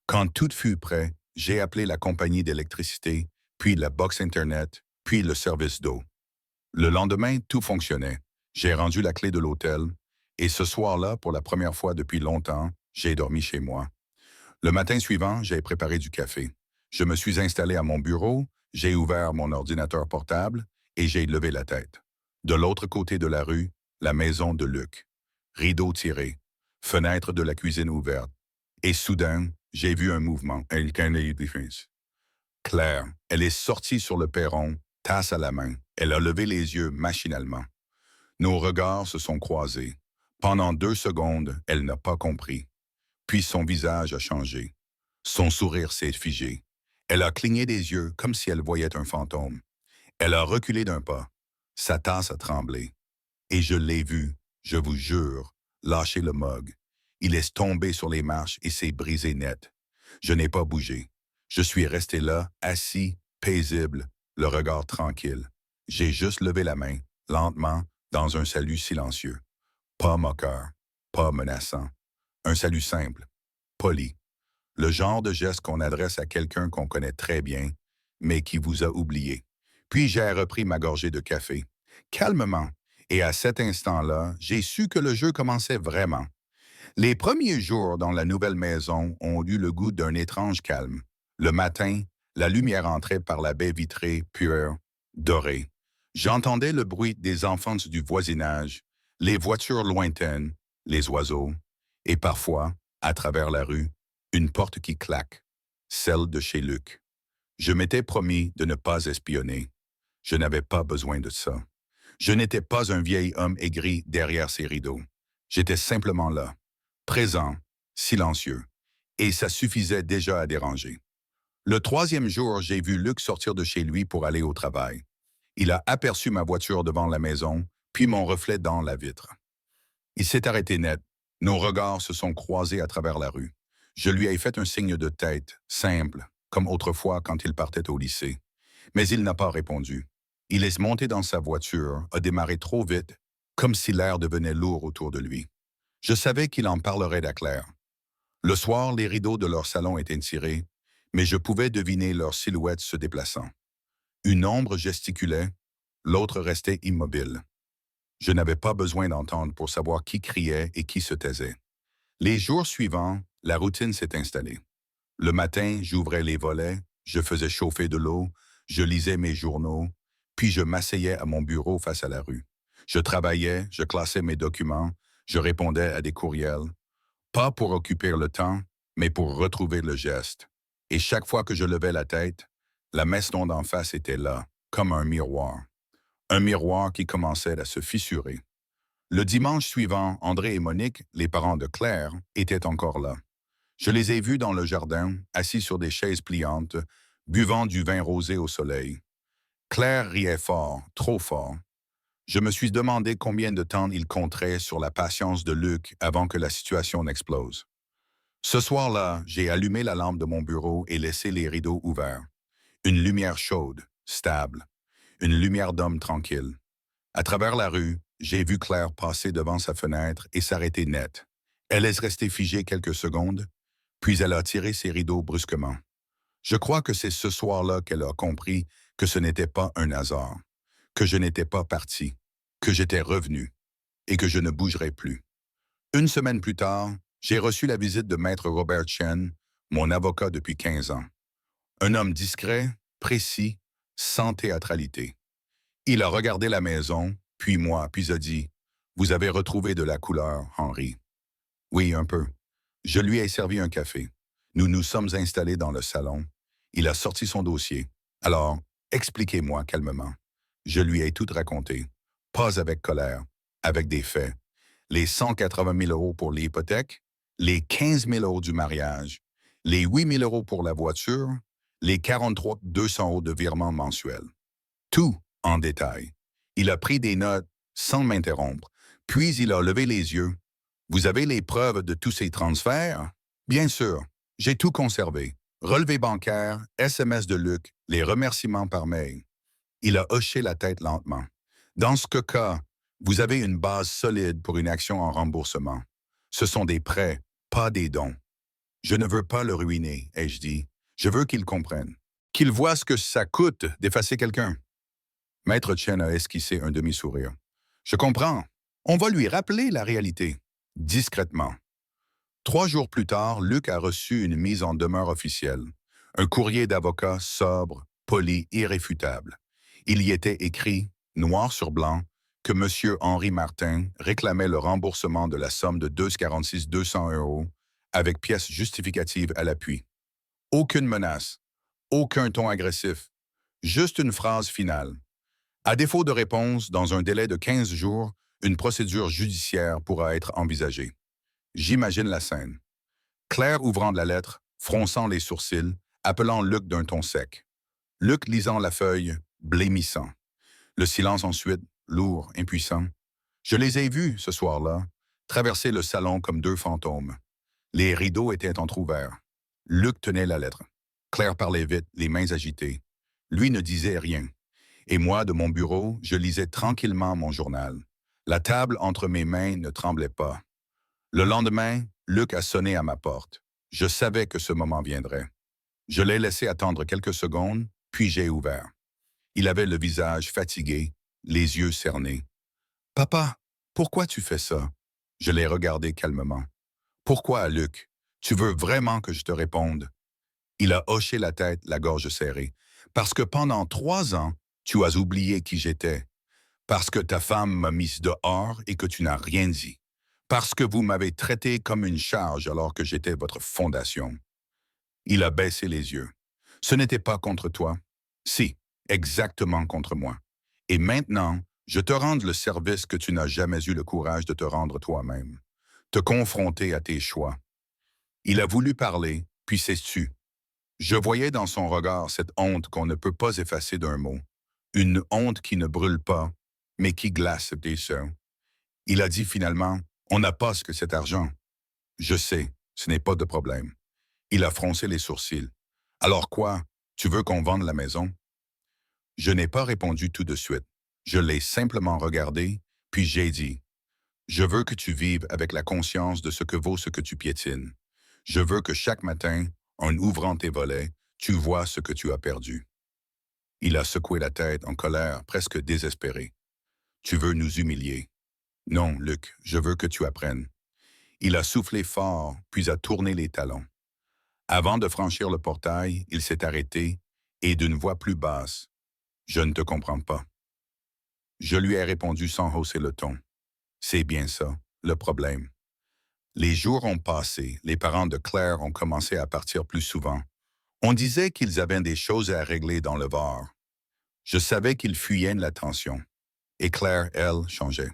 Quand tout fut prêt, j'ai appelé la compagnie d'électricité, puis la box Internet, puis le service d'eau. Le lendemain, tout fonctionnait. J'ai rendu la clé de l'hôtel, et ce soir-là, pour la première fois depuis longtemps, j'ai dormi chez moi. Le matin suivant, j'ai préparé du café. Je me suis installé à mon bureau, j'ai ouvert mon ordinateur portable et j'ai levé la tête. De l'autre côté de la rue, la maison de Luc. Rideau tiré, fenêtre de la cuisine ouverte. Et soudain, j'ai vu un mouvement. Claire, elle est sortie sur le perron, tasse à la main. Elle a levé les yeux machinalement. Nos regards se sont croisés. Pendant 2 secondes, elle n'a pas compris. Puis son visage a changé. Son sourire s'est figé. Elle a cligné des yeux comme si elle voyait un fantôme. Elle a reculé d'un pas. Sa tasse a tremblé. Et je l'ai vu, je vous jure, lâcher le mug. Il est tombé sur les marches et s'est brisé net. Je n'ai pas bougé. Je suis resté là, assis, paisible, le regard tranquille. J'ai juste levé la main, lentement, dans un salut silencieux. Pas moqueur, pas menaçant. Un salut simple, poli. Le genre de geste qu'on adresse à quelqu'un qu'on connaît très bien, mais qui vous a oublié. Puis j'ai repris ma gorgée de café. Calmement. Et à cet instant-là, j'ai su que le jeu commençait vraiment. Les premiers jours dans la nouvelle maison ont eu le goût d'un étrange calme. Le matin, la lumière entrait par la baie vitrée, pure, dorée. J'entendais le bruit des enfants du voisinage, les voitures lointaines, les oiseaux, et parfois, à travers la rue, une porte qui claque, celle de chez Luc. Je m'étais promis de ne pas espionner. Je n'avais pas besoin de ça. Je n'étais pas un vieil homme aigri derrière ses rideaux. J'étais simplement là, présent, silencieux, et ça suffisait déjà à déranger. Le 3e jour, j'ai vu Luc sortir de chez lui pour aller au travail. Il a aperçu ma voiture devant la maison, puis mon reflet dans la vitre. Il s'est arrêté net. Nos regards se sont croisés à travers la rue. Je lui ai fait un signe de tête, simple, comme autrefois quand il partait au lycée. Mais il n'a pas répondu. Il est monté dans sa voiture, a démarré trop vite, comme si l'air devenait lourd autour de lui. Je savais qu'il en parlerait à Claire. Le soir, les rideaux de leur salon étaient tirés, mais je pouvais deviner leur silhouette se déplaçant. Une ombre gesticulait, l'autre restait immobile. Je n'avais pas besoin d'entendre pour savoir qui criait et qui se taisait. Les jours suivants, la routine s'est installée. Le matin, j'ouvrais les volets, je faisais chauffer de l'eau, je lisais mes journaux, puis je m'asseyais à mon bureau face à la rue. Je travaillais, je classais mes documents, je répondais à des courriels. Pas pour occuper le temps, mais pour retrouver le geste. Et chaque fois que je levais la tête, la maison d'en face était là, comme un miroir. Un miroir qui commençait à se fissurer. Le dimanche suivant, André et Monique, les parents de Claire, étaient encore là. Je les ai vus dans le jardin, assis sur des chaises pliantes, buvant du vin rosé au soleil. Claire riait fort, trop fort. Je me suis demandé combien de temps il compterait sur la patience de Luc avant que la situation n'explose. Ce soir-là, j'ai allumé la lampe de mon bureau et laissé les rideaux ouverts. Une lumière chaude, stable. Une lumière d'homme tranquille. À travers la rue, j'ai vu Claire passer devant sa fenêtre et s'arrêter net. Elle est restée figée quelques secondes, puis elle a tiré ses rideaux brusquement. Je crois que c'est ce soir-là qu'elle a compris que ce n'était pas un hasard, que je n'étais pas parti, que j'étais revenu et que je ne bougerais plus. Une semaine plus tard, j'ai reçu la visite de Maître Robert Chen, mon avocat depuis 15 ans. Un homme discret, précis, sans théâtralité. Il a regardé la maison, puis moi, puis a dit « Vous avez retrouvé de la couleur, Henri. » Oui, un peu. Je lui ai servi un café. Nous nous sommes installés dans le salon. Il a sorti son dossier. Alors, expliquez-moi calmement. Je lui ai tout raconté. Pas avec colère, avec des faits. Les 180 000 € pour l'hypothèque, les 15 000 € du mariage, les 8 000 € pour la voiture, les 43 200 € de virement mensuel. Tout en détail. Il a pris des notes sans m'interrompre, puis il a levé les yeux. Vous avez les preuves de tous ces transferts? Bien sûr, j'ai tout conservé. Relevé bancaire, SMS de Luc, les remerciements par mail. Il a hoché la tête lentement. Dans ce cas, vous avez une base solide pour une action en remboursement. Ce sont des prêts, pas des dons. Je ne veux pas le ruiner, ai-je dit. Je veux qu'il comprenne. Qu'il voit ce que ça coûte d'effacer quelqu'un. Maître Chen a esquissé un demi-sourire. Je comprends. On va lui rappeler la réalité. Discrètement. 3 jours plus tard, Luc a reçu une mise en demeure officielle. Un courrier d'avocat sobre, poli, irréfutable. Il y était écrit, noir sur blanc, que M. Henri Martin réclamait le remboursement de la somme de 246 200 € avec pièces justificatives à l'appui. Aucune menace, aucun ton agressif, juste une phrase finale. À défaut de réponse, dans un délai de 15 jours, une procédure judiciaire pourra être envisagée. J'imagine la scène. Claire ouvrant la lettre, fronçant les sourcils, appelant Luc d'un ton sec. Luc lisant la feuille, blêmissant. Le silence ensuite, lourd, impuissant. Je les ai vus, ce soir-là, traverser le salon comme 2 fantômes. Les rideaux étaient entr'ouverts. Luc tenait la lettre. Claire parlait vite, les mains agitées. Lui ne disait rien. Et moi, de mon bureau, je lisais tranquillement mon journal. La table entre mes mains ne tremblait pas. Le lendemain, Luc a sonné à ma porte. Je savais que ce moment viendrait. Je l'ai laissé attendre quelques secondes, puis j'ai ouvert. Il avait le visage fatigué, les yeux cernés. « Papa, pourquoi tu fais ça? » Je l'ai regardé calmement. « Pourquoi, Luc? Tu veux vraiment que je te réponde? » Il a hoché la tête, la gorge serrée. « Parce que pendant 3 ans, tu as oublié qui j'étais. Parce que ta femme m'a mise dehors et que tu n'as rien dit. Parce que vous m'avez traité comme une charge alors que j'étais votre fondation. » Il a baissé les yeux. « Ce n'était pas contre toi. Si, exactement contre moi. Et maintenant, je te rends le service que tu n'as jamais eu le courage de te rendre toi-même. Te confronter à tes choix. » Il a voulu parler, puis s'est tu. Je voyais dans son regard cette honte qu'on ne peut pas effacer d'un mot. Une honte qui ne brûle pas, mais qui glace tes sœurs. Il a dit finalement, « On n'a pas ce que cet argent. » Je sais, ce n'est pas de problème. Il a froncé les sourcils. « Alors quoi, tu veux qu'on vende la maison? » Je n'ai pas répondu tout de suite. Je l'ai simplement regardé, puis j'ai dit, « Je veux que tu vives avec la conscience de ce que vaut ce que tu piétines. Je veux que chaque matin, en ouvrant tes volets, tu vois ce que tu as perdu. » Il a secoué la tête en colère, presque désespéré. « Tu veux nous humilier? » « Non, Luc, je veux que tu apprennes. » Il a soufflé fort, puis a tourné les talons. Avant de franchir le portail, il s'est arrêté, et d'une voix plus basse, « Je ne te comprends pas. » Je lui ai répondu sans hausser le ton. « C'est bien ça, le problème. » Les jours ont passé, les parents de Claire ont commencé à partir plus souvent. On disait qu'ils avaient des choses à régler dans le Var. Je savais qu'ils fuyaient de l'attention. Et Claire, elle, changeait.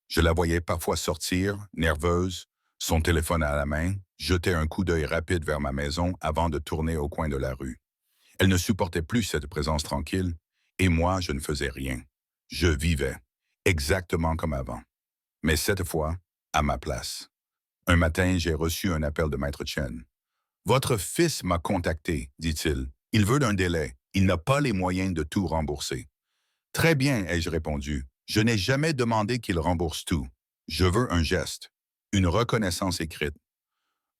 Je la voyais parfois sortir, nerveuse, son téléphone à la main, jeter un coup d'œil rapide vers ma maison avant de tourner au coin de la rue. Elle ne supportait plus cette présence tranquille, et moi, je ne faisais rien. Je vivais, exactement comme avant. Mais cette fois, à ma place. Un matin, j'ai reçu un appel de Maître Chen. « Votre fils m'a contacté, dit-il. Il veut un délai. Il n'a pas les moyens de tout rembourser. » « Très bien, ai-je répondu. Je n'ai jamais demandé qu'il rembourse tout. Je veux un geste, une reconnaissance écrite.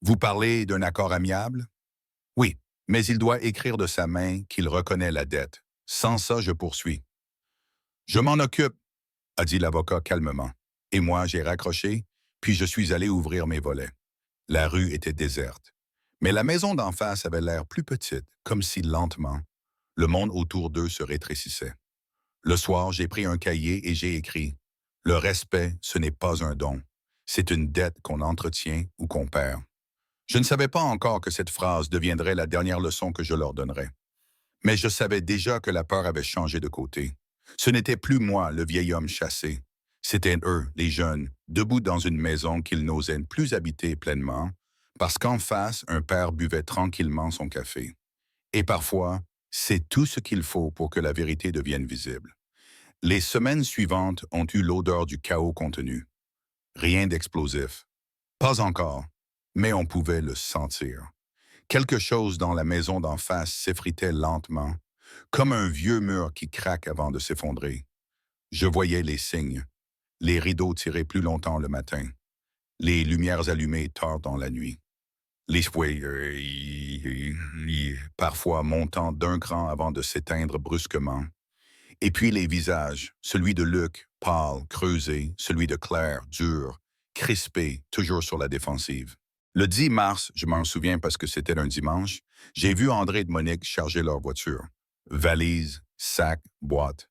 Vous parlez d'un accord amiable? Oui, mais il doit écrire de sa main qu'il reconnaît la dette. Sans ça, je poursuis. Je m'en occupe, a dit l'avocat calmement. Et moi, j'ai raccroché, puis je suis allé ouvrir mes volets. La rue était déserte. Mais la maison d'en face avait l'air plus petite, comme si lentement, le monde autour d'eux se rétrécissait. Le soir, j'ai pris un cahier et j'ai écrit « Le respect, ce n'est pas un don. C'est une dette qu'on entretient ou qu'on perd. » Je ne savais pas encore que cette phrase deviendrait la dernière leçon que je leur donnerais. Mais je savais déjà que la peur avait changé de côté. Ce n'était plus moi, le vieil homme chassé. C'étaient eux, les jeunes, debout dans une maison qu'ils n'osaient plus habiter pleinement, parce qu'en face, un père buvait tranquillement son café. Et parfois, c'est tout ce qu'il faut pour que la vérité devienne visible. Les semaines suivantes ont eu l'odeur du chaos contenu. Rien d'explosif. Pas encore, mais on pouvait le sentir. Quelque chose dans la maison d'en face s'effritait lentement, comme un vieux mur qui craque avant de s'effondrer. Je voyais les signes. Les rideaux tirés plus longtemps le matin. Les lumières allumées tard dans la nuit. Les fouets, parfois montant d'un cran avant de s'éteindre brusquement. Et puis les visages, celui de Luc, pâle, creusé, celui de Claire, dur, crispé, toujours sur la défensive. Le 10 mars, je m'en souviens parce que c'était un dimanche, j'ai vu André et Monique charger leur voiture. Valises, sacs, boîtes.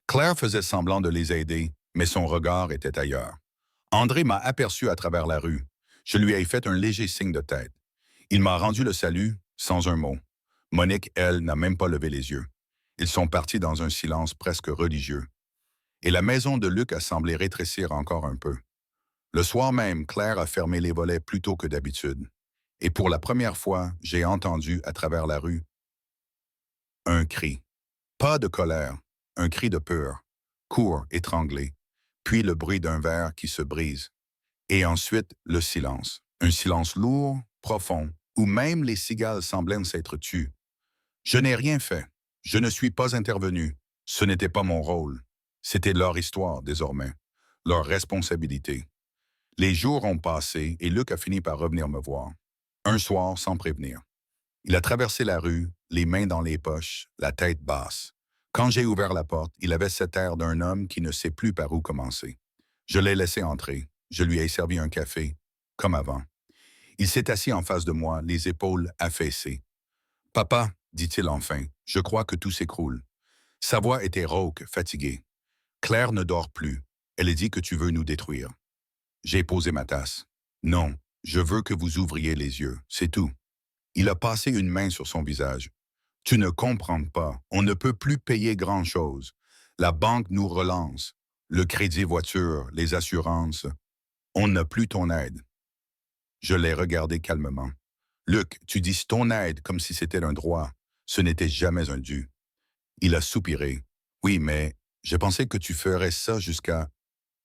Claire faisait semblant de les aider, mais son regard était ailleurs. André m'a aperçu à travers la rue. Je lui ai fait un léger signe de tête. Il m'a rendu le salut, sans un mot. Monique, elle, n'a même pas levé les yeux. Ils sont partis dans un silence presque religieux. Et la maison de Luc a semblé rétrécir encore un peu. Le soir même, Claire a fermé les volets plus tôt que d'habitude. Et pour la première fois, j'ai entendu, à travers la rue, un cri. Pas de colère, un cri de peur, court, étranglé, puis le bruit d'un verre qui se brise. Et ensuite, le silence. Un silence lourd, profond, où même les cigales semblaient s'être tues. Je n'ai rien fait. Je ne suis pas intervenu. Ce n'était pas mon rôle. C'était leur histoire, désormais. Leur responsabilité. Les jours ont passé et Luc a fini par revenir me voir. Un soir, sans prévenir. Il a traversé la rue, les mains dans les poches, la tête basse. Quand j'ai ouvert la porte, il avait cet air d'un homme qui ne sait plus par où commencer. Je l'ai laissé entrer. Je lui ai servi un café, comme avant. Il s'est assis en face de moi, les épaules affaissées. « Papa, dit-il enfin, je crois que tout s'écroule. » Sa voix était rauque, fatiguée. « Claire ne dort plus. Elle dit que tu veux nous détruire. » J'ai posé ma tasse. « Non, je veux que vous ouvriez les yeux, c'est tout. » Il a passé une main sur son visage. « Tu ne comprends pas, on ne peut plus payer grand-chose. La banque nous relance. Le crédit voiture, les assurances. On n'a plus ton aide. » Je l'ai regardé calmement. « Luc, tu dis ton aide comme si c'était un droit. Ce n'était jamais un dû. » Il a soupiré. « Oui, mais je pensais que tu ferais ça jusqu'à... »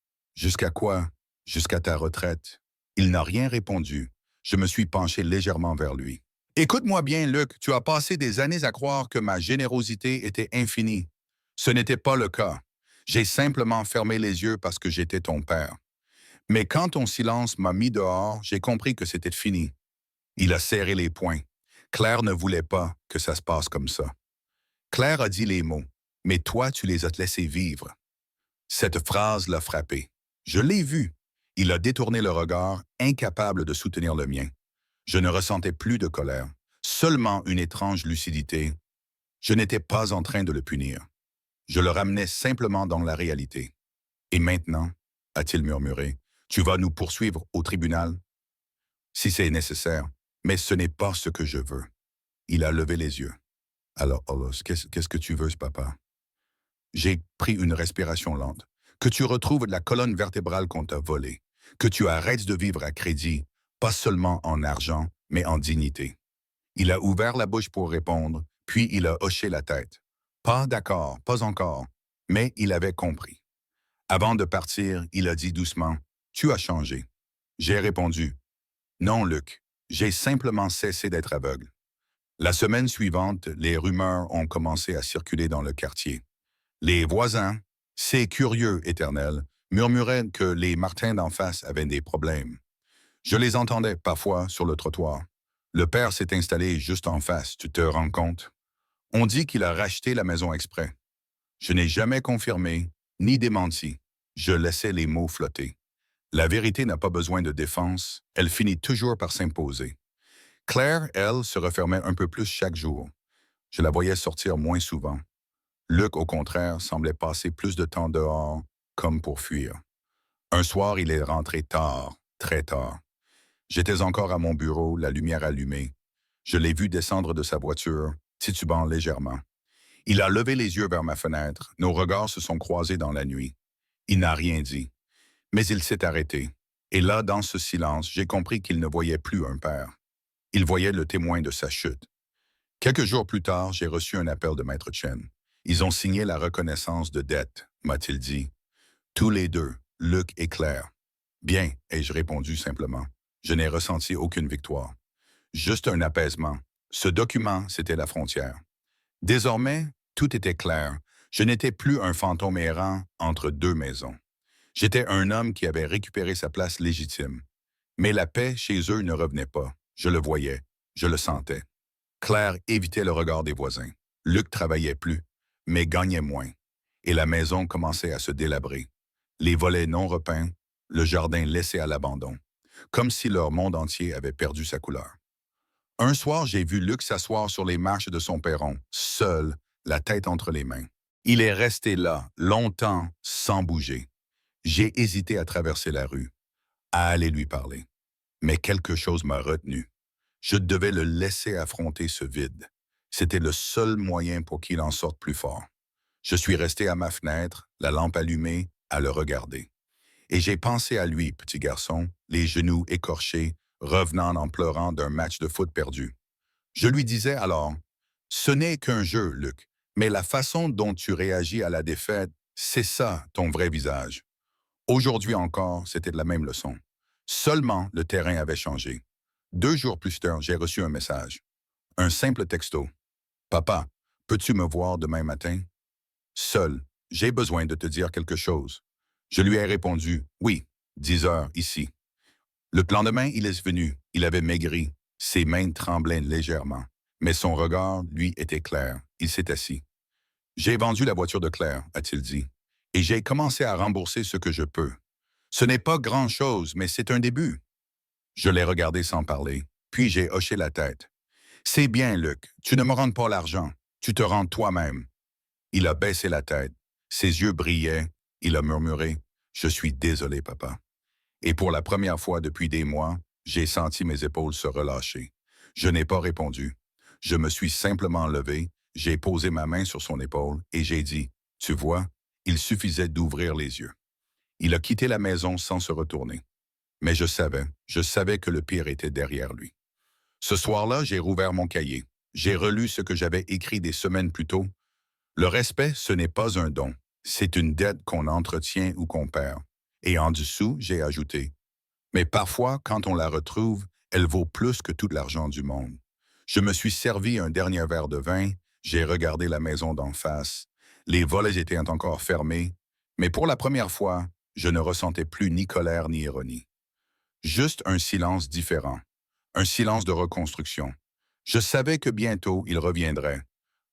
« Jusqu'à quoi? Jusqu'à ta retraite. » Il n'a rien répondu. Je me suis penché légèrement vers lui. « Écoute-moi bien, Luc, tu as passé des années à croire que ma générosité était infinie. Ce n'était pas le cas. J'ai simplement fermé les yeux parce que j'étais ton père. Mais quand ton silence m'a mis dehors, j'ai compris que c'était fini. » Il a serré les poings. Claire ne voulait pas que ça se passe comme ça. Claire a dit les mots, mais toi, tu les as laissés vivre. Cette phrase l'a frappé. Je l'ai vu. Il a détourné le regard, incapable de soutenir le mien. Je ne ressentais plus de colère, seulement une étrange lucidité. Je n'étais pas en train de le punir. Je le ramenais simplement dans la réalité. « Et maintenant, a-t-il murmuré, tu vas nous poursuivre au tribunal? Si c'est nécessaire, mais ce n'est pas ce que je veux. » Il a levé les yeux. « Alors, qu'est-ce que tu veux, papa? » J'ai pris une respiration lente. « Que tu retrouves la colonne vertébrale qu'on t'a volée. Que tu arrêtes de vivre à crédit, pas seulement en argent, mais en dignité. » Il a ouvert la bouche pour répondre, puis il a hoché la tête. Pas d'accord, pas encore, mais il avait compris. Avant de partir, il a dit doucement, « Tu as changé. » J'ai répondu, « Non, Luc, j'ai simplement cessé d'être aveugle. » La semaine suivante, les rumeurs ont commencé à circuler dans le quartier. Les voisins, Ces curieux éternels murmuraient que les Martins d'en face avaient des problèmes. Je les entendais parfois sur le trottoir. Le père s'est installé juste en face, tu te rends compte? On dit qu'il a racheté la maison exprès. Je n'ai jamais confirmé, ni démenti. Je laissais les mots flotter. La vérité n'a pas besoin de défense, elle finit toujours par s'imposer. Claire, elle, se refermait un peu plus chaque jour. Je la voyais sortir moins souvent. Luc, au contraire, semblait passer plus de temps dehors, comme pour fuir. Un soir, il est rentré tard, très tard. J'étais encore à mon bureau, la lumière allumée. Je l'ai vu descendre de sa voiture, titubant légèrement. Il a levé les yeux vers ma fenêtre, nos regards se sont croisés dans la nuit. Il n'a rien dit, mais il s'est arrêté. Et là, dans ce silence, j'ai compris qu'il ne voyait plus un père. Il voyait le témoin de sa chute. Quelques jours plus tard, j'ai reçu un appel de Maître Chen. Ils ont signé la reconnaissance de dette, m'a-t-il dit. Tous les deux, Luc et Claire. Bien, ai-je répondu simplement. Je n'ai ressenti aucune victoire. Juste un apaisement. Ce document, c'était la frontière. Désormais, tout était clair. Je n'étais plus un fantôme errant entre deux maisons. J'étais un homme qui avait récupéré sa place légitime. Mais la paix chez eux ne revenait pas. Je le voyais, je le sentais. Claire évitait le regard des voisins. Luc travaillait plus, mais gagnait moins. Et la maison commençait à se délabrer. Les volets non repeints, le jardin laissé à l'abandon, comme si leur monde entier avait perdu sa couleur. Un soir, j'ai vu Luc s'asseoir sur les marches de son perron, seul, la tête entre les mains. Il est resté là, longtemps, sans bouger. J'ai hésité à traverser la rue, à aller lui parler. Mais quelque chose m'a retenu. Je devais le laisser affronter ce vide. C'était le seul moyen pour qu'il en sorte plus fort. Je suis resté à ma fenêtre, la lampe allumée, à le regarder. Et j'ai pensé à lui, petit garçon, les genoux écorchés, revenant en pleurant d'un match de foot perdu. Je lui disais alors, « Ce n'est qu'un jeu, Luc, mais la façon dont tu réagis à la défaite, c'est ça ton vrai visage. » Aujourd'hui encore, c'était la même leçon. Seulement, le terrain avait changé. 2 jours plus tard, j'ai reçu un message. Un simple texto. « Papa, peux-tu me voir demain matin? » Seul, j'ai besoin de te dire quelque chose. Je lui ai répondu, « Oui, 10 heures, ici. » Le lendemain, il est venu. Il avait maigri. Ses mains tremblaient légèrement. Mais son regard, lui, était clair. Il s'est assis. « J'ai vendu la voiture de Claire, a-t-il dit. Et j'ai commencé à rembourser ce que je peux. Ce n'est pas grand-chose, mais c'est un début. » Je l'ai regardé sans parler. Puis j'ai hoché la tête. « C'est bien, Luc. Tu ne me rends pas l'argent. Tu te rends toi-même. » Il a baissé la tête. Ses yeux brillaient. Il a murmuré, « Je suis désolé, papa. » Et pour la première fois depuis des mois, j'ai senti mes épaules se relâcher. Je n'ai pas répondu. Je me suis simplement levé, j'ai posé ma main sur son épaule et j'ai dit, « Tu vois, il suffisait d'ouvrir les yeux. » Il a quitté la maison sans se retourner. Mais je savais que le pire était derrière lui. Ce soir-là, j'ai rouvert mon cahier. J'ai relu ce que j'avais écrit des semaines plus tôt. Le respect, ce n'est pas un don. C'est une dette qu'on entretient ou qu'on perd. Et en dessous, j'ai ajouté. Mais parfois, quand on la retrouve, elle vaut plus que tout l'argent du monde. Je me suis servi un dernier verre de vin, j'ai regardé la maison d'en face. Les volets étaient encore fermés, mais pour la première fois, je ne ressentais plus ni colère ni ironie. Juste un silence différent, un silence de reconstruction. Je savais que bientôt il reviendrait,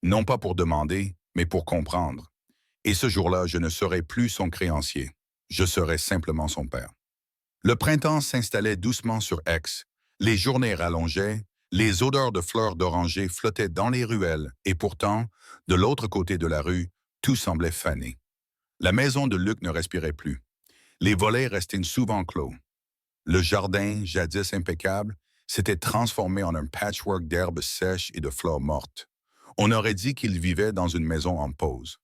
non pas pour demander, mais pour comprendre. Et ce jour-là, je ne serais plus son créancier, je serais simplement son père. Le printemps s'installait doucement sur Aix, les journées rallongeaient, les odeurs de fleurs d'oranger flottaient dans les ruelles, et pourtant, de l'autre côté de la rue, tout semblait fané. La maison de Luc ne respirait plus. Les volets restaient souvent clos. Le jardin, jadis impeccable, s'était transformé en un patchwork d'herbes sèches et de fleurs mortes. On aurait dit qu'il vivait dans une maison en pause.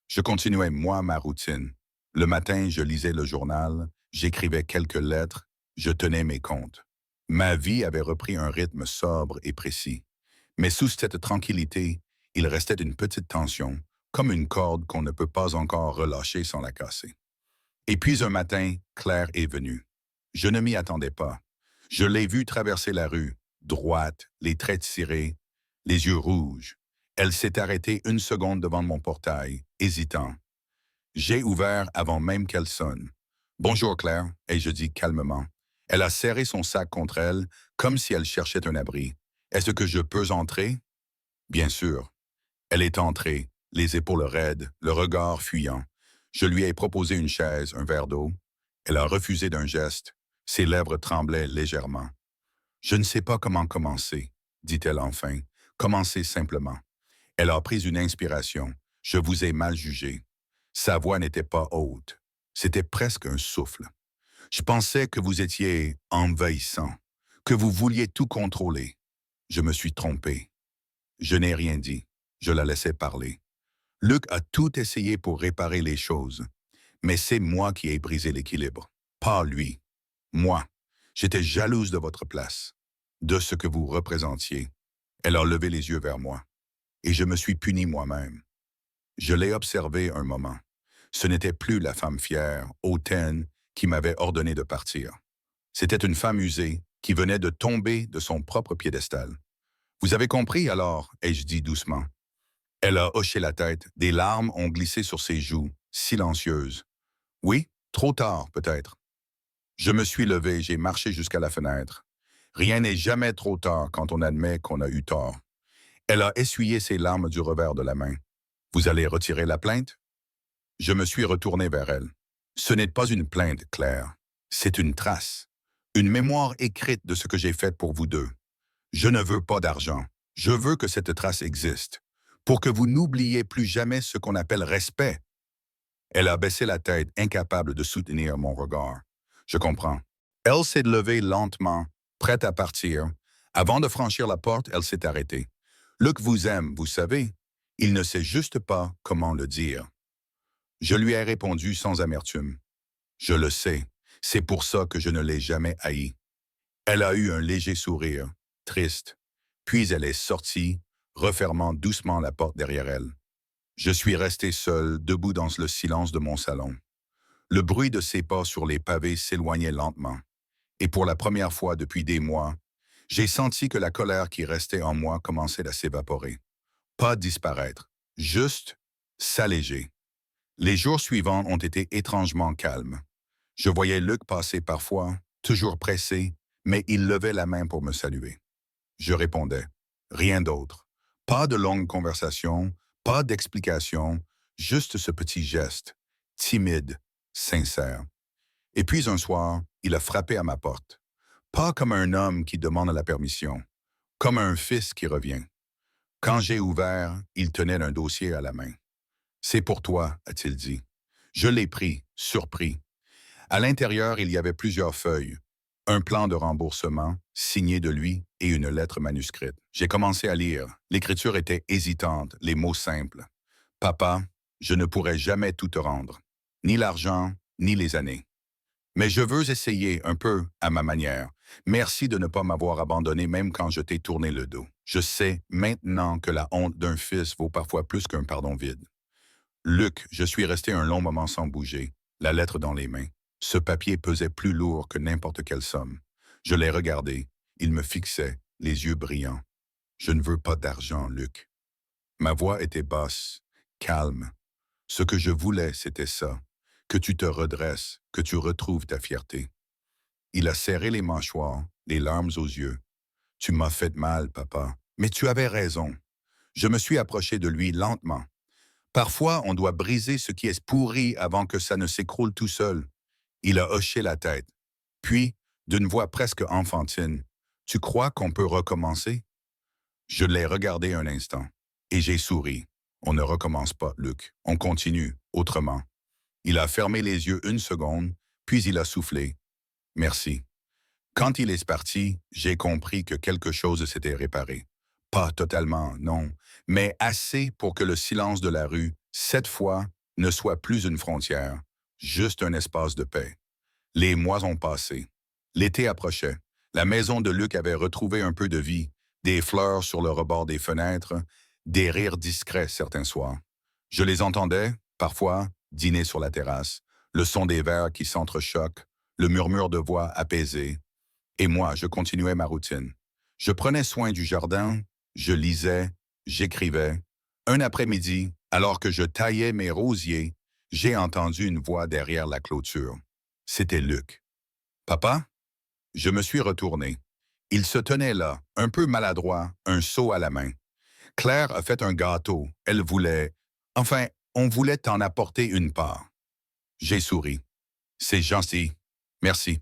Je continuais, moi, ma routine. Le matin, je lisais le journal, j'écrivais quelques lettres, je tenais mes comptes. Ma vie avait repris un rythme sobre et précis. Mais sous cette tranquillité, il restait une petite tension, comme une corde qu'on ne peut pas encore relâcher sans la casser. Et puis un matin, Claire est venue. Je ne m'y attendais pas. Je l'ai vue traverser la rue, droite, les traits tirés, les yeux rouges. Elle s'est arrêtée une seconde devant mon portail, hésitant. J'ai ouvert avant même qu'elle sonne. Bonjour Claire, et je dis calmement. Elle a serré son sac contre elle, comme si elle cherchait un abri. Est-ce que je peux entrer? Bien sûr. Elle est entrée, les épaules raides, le regard fuyant. Je lui ai proposé une chaise, un verre d'eau. Elle a refusé d'un geste. Ses lèvres tremblaient légèrement. Je ne sais pas comment commencer, dit-elle enfin. Commencez simplement. Elle a pris une inspiration. Je vous ai mal jugé. Sa voix n'était pas haute. C'était presque un souffle. Je pensais que vous étiez envahissant, que vous vouliez tout contrôler. Je me suis trompé. Je n'ai rien dit. Je la laissais parler. Luc a tout essayé pour réparer les choses, mais c'est moi qui ai brisé l'équilibre, pas lui. Moi, j'étais jalouse de votre place, de ce que vous représentiez. Elle a levé les yeux vers moi, et je me suis puni moi-même. Je l'ai observée un moment. Ce n'était plus la femme fière, hautaine, qui m'avait ordonné de partir. C'était une femme usée qui venait de tomber de son propre piédestal. Vous avez compris alors, ai-je dit doucement. Elle a hoché la tête, des larmes ont glissé sur ses joues, silencieuses. Oui, trop tard, peut-être. Je me suis levé, j'ai marché jusqu'à la fenêtre. Rien n'est jamais trop tard quand on admet qu'on a eu tort. Elle a essuyé ses larmes du revers de la main. Vous allez retirer la plainte? Je me suis retourné vers elle. Ce n'est pas une plainte, Claire. C'est une trace. Une mémoire écrite de ce que j'ai fait pour vous deux. Je ne veux pas d'argent. Je veux que cette trace existe. Pour que vous n'oubliez plus jamais ce qu'on appelle respect. Elle a baissé la tête, incapable de soutenir mon regard. Je comprends. Elle s'est levée lentement, prête à partir. Avant de franchir la porte, elle s'est arrêtée. Luc vous aime, vous savez. Il ne sait juste pas comment le dire. Je lui ai répondu sans amertume. Je le sais. C'est pour ça que je ne l'ai jamais haï. Elle a eu un léger sourire, triste. Puis elle est sortie, refermant doucement la porte derrière elle. Je suis resté seul, debout dans le silence de mon salon. Le bruit de ses pas sur les pavés s'éloignait lentement. Et pour la première fois depuis des mois, j'ai senti que la colère qui restait en moi commençait à s'évaporer. Pas disparaître, juste s'alléger. Les jours suivants ont été étrangement calmes. Je voyais Luc passer parfois, toujours pressé, mais il levait la main pour me saluer. Je répondais. Rien d'autre. Pas de longues conversations, pas d'explications, juste ce petit geste, timide, sincère. Et puis un soir, il a frappé à ma porte. Pas comme un homme qui demande la permission, comme un fils qui revient. Quand j'ai ouvert, il tenait un dossier à la main. C'est pour toi, a-t-il dit. Je l'ai pris, surpris. À l'intérieur, il y avait plusieurs feuilles, un plan de remboursement, signé de lui, et une lettre manuscrite. J'ai commencé à lire. L'écriture était hésitante, les mots simples. Papa, je ne pourrai jamais tout te rendre, ni l'argent, ni les années. Mais je veux essayer un peu à ma manière. Merci de ne pas m'avoir abandonné même quand je t'ai tourné le dos. Je sais maintenant que la honte d'un fils vaut parfois plus qu'un pardon vide. Luc, je suis resté un long moment sans bouger, la lettre dans les mains. Ce papier pesait plus lourd que n'importe quelle somme. Je l'ai regardé. Il me fixait, les yeux brillants. Je ne veux pas d'argent, Luc. Ma voix était basse, calme. Ce que je voulais, c'était ça. Que tu te redresses, que tu retrouves ta fierté. Il a serré les mâchoires, les larmes aux yeux. Tu m'as fait mal, papa. Mais tu avais raison. Je me suis approché de lui lentement. Parfois, on doit briser ce qui est pourri avant que ça ne s'écroule tout seul. Il a hoché la tête. Puis, d'une voix presque enfantine, « Tu crois qu'on peut recommencer? » Je l'ai regardé un instant, et j'ai souri. On ne recommence pas, Luc. On continue, autrement. Il a fermé les yeux une seconde, puis il a soufflé. Merci. Quand il est parti, j'ai compris que quelque chose s'était réparé. Pas totalement, non, mais assez pour que le silence de la rue, cette fois, ne soit plus une frontière, juste un espace de paix. Les mois ont passé. L'été approchait. La maison de Luc avait retrouvé un peu de vie, des fleurs sur le rebord des fenêtres, des rires discrets certains soirs. Je les entendais, parfois, dîner sur la terrasse, le son des verres qui s'entrechoquent, le murmure de voix apaisée. Et moi, je continuais ma routine. Je prenais soin du jardin, je lisais, j'écrivais. Un après-midi, alors que je taillais mes rosiers, J'ai entendu une voix derrière la clôture. C'était Luc. Papa? Je me suis retourné. Il se tenait là, un peu maladroit, un seau à la main. Claire a fait un gâteau. Elle voulait... Enfin, on voulait t'en apporter une part. J'ai souri. C'est gentil. Merci.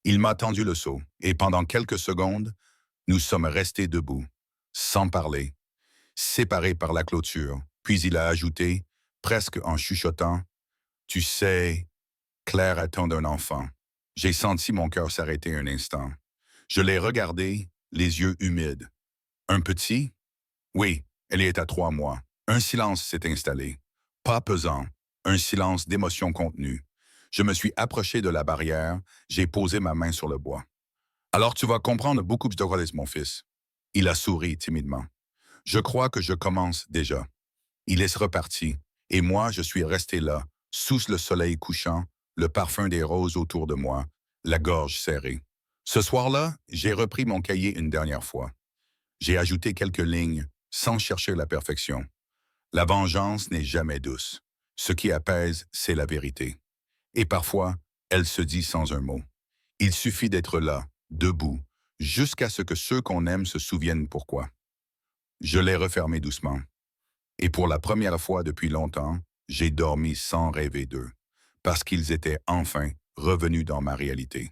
Il m'a tendu le seau, et pendant quelques secondes, nous sommes restés debout, sans parler, séparés par la clôture. Puis il a ajouté, presque en chuchotant, « Tu sais, Claire attend un enfant. » J'ai senti mon cœur s'arrêter un instant. Je l'ai regardé, les yeux humides. Un petit? Oui, elle est à 3 mois. Un silence s'est installé. Pas pesant, un silence d'émotion contenue. Je me suis approché de la barrière, j'ai posé ma main sur le bois. Alors tu vas comprendre beaucoup de quoi est mon fils. Il a souri timidement. Je crois que je commence déjà. Il est reparti, et moi je suis resté là, sous le soleil couchant, le parfum des roses autour de moi, la gorge serrée. Ce soir-là, j'ai repris mon cahier une dernière fois. J'ai ajouté quelques lignes, sans chercher la perfection. La vengeance n'est jamais douce. Ce qui apaise, c'est la vérité. Et parfois, elle se dit sans un mot. Il suffit d'être là, debout, jusqu'à ce que ceux qu'on aime se souviennent pourquoi. Je l'ai refermé doucement. Et pour la première fois depuis longtemps, j'ai dormi sans rêver d'eux, parce qu'ils étaient enfin revenus dans ma réalité.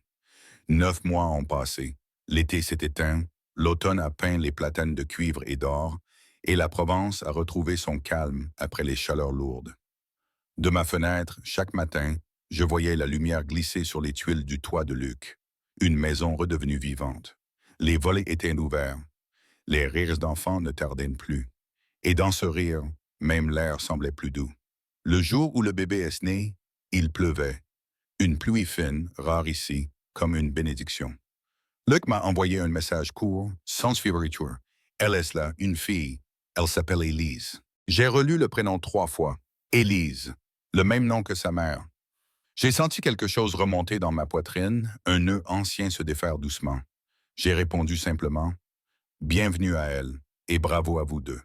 9 mois ont passé, l'été s'est éteint, l'automne a peint les platanes de cuivre et d'or, et la Provence a retrouvé son calme après les chaleurs lourdes. De ma fenêtre, chaque matin, je voyais la lumière glisser sur les tuiles du toit de Luc. Une maison redevenue vivante. Les volets étaient ouverts. Les rires d'enfants ne tardaient plus. Et dans ce rire, même l'air semblait plus doux. Le jour où le bébé est né, il pleuvait. Une pluie fine, rare ici, comme une bénédiction. Luc m'a envoyé un message court, sans fioriture. Elle est là, une fille. Elle s'appelle Élise. J'ai relu le prénom 3 fois. Élise, le même nom que sa mère. J'ai senti quelque chose remonter dans ma poitrine, un nœud ancien se défaire doucement. J'ai répondu simplement, « Bienvenue à elle, et bravo à vous deux. »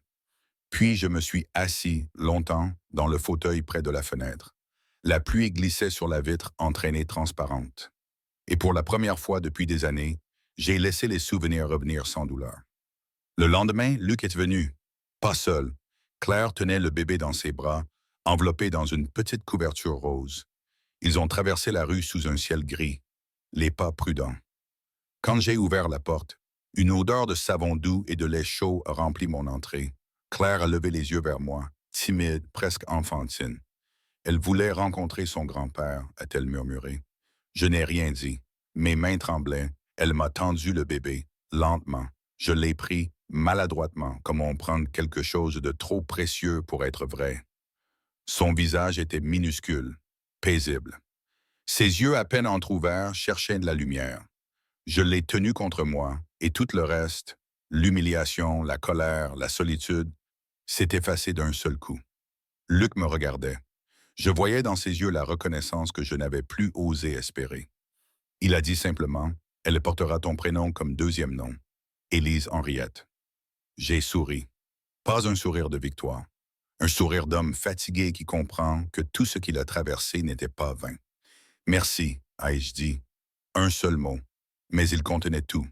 Puis je me suis assis longtemps dans le fauteuil près de la fenêtre. La pluie glissait sur la vitre entraînée transparente. Et pour la première fois depuis des années, j'ai laissé les souvenirs revenir sans douleur. Le lendemain, Luc est venu. Pas seul. Claire tenait le bébé dans ses bras, enveloppé dans une petite couverture rose. Ils ont traversé la rue sous un ciel gris, les pas prudents. Quand j'ai ouvert la porte, une odeur de savon doux et de lait chaud a rempli mon entrée. Claire a levé les yeux vers moi, timide, presque enfantine. Elle voulait rencontrer son grand-père, a-t-elle murmuré. Je n'ai rien dit. Mes mains tremblaient. Elle m'a tendu le bébé, lentement. Je l'ai pris, maladroitement, comme on prend quelque chose de trop précieux pour être vrai. Son visage était minuscule, paisible. Ses yeux à peine entr'ouverts cherchaient de la lumière. Je l'ai tenu contre moi, et tout le reste, l'humiliation, la colère, la solitude, s'est effacé d'un seul coup. Luc me regardait. Je voyais dans ses yeux la reconnaissance que je n'avais plus osé espérer. Il a dit simplement, « Elle portera ton prénom comme deuxième nom, Élise Henriette. » J'ai souri. Pas un sourire de victoire. Un sourire d'homme fatigué qui comprend que tout ce qu'il a traversé n'était pas vain. « Merci », ai-je dit. Un seul mot. Mais il contenait tout.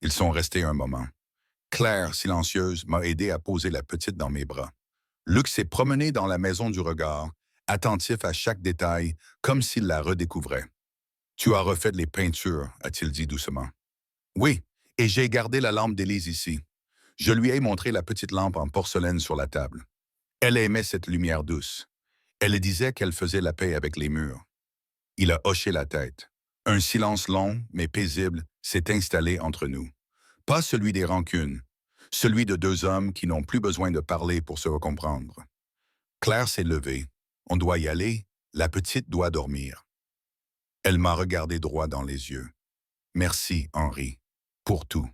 Ils sont restés un moment. Claire, silencieuse, m'a aidé à poser la petite dans mes bras. Luc s'est promené dans la maison du regard, attentif à chaque détail, comme s'il la redécouvrait. « Tu as refait les peintures », a-t-il dit doucement. « Oui, et j'ai gardé la lampe d'Élise ici. Je lui ai montré la petite lampe en porcelaine sur la table. Elle aimait cette lumière douce. Elle disait qu'elle faisait la paix avec les murs. » Il a hoché la tête. Un silence long, mais paisible, s'est installé entre nous. Pas celui des rancunes, celui de deux hommes qui n'ont plus besoin de parler pour se comprendre. Claire s'est levée. On doit y aller, la petite doit dormir. Elle m'a regardé droit dans les yeux. « Merci, Henri, pour tout. »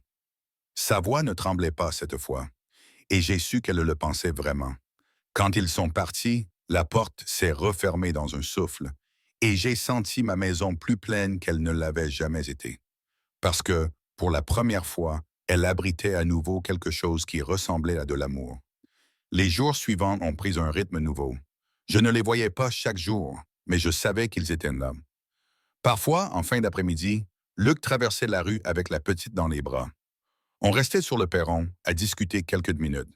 Sa voix ne tremblait pas cette fois, et j'ai su qu'elle le pensait vraiment. Quand ils sont partis, la porte s'est refermée dans un souffle, et j'ai senti ma maison plus pleine qu'elle ne l'avait jamais été. Parce que, pour la première fois, elle abritait à nouveau quelque chose qui ressemblait à de l'amour. Les jours suivants ont pris un rythme nouveau. Je ne les voyais pas chaque jour, mais je savais qu'ils étaient là. Parfois, en fin d'après-midi, Luc traversait la rue avec la petite dans les bras. On restait sur le perron à discuter quelques minutes.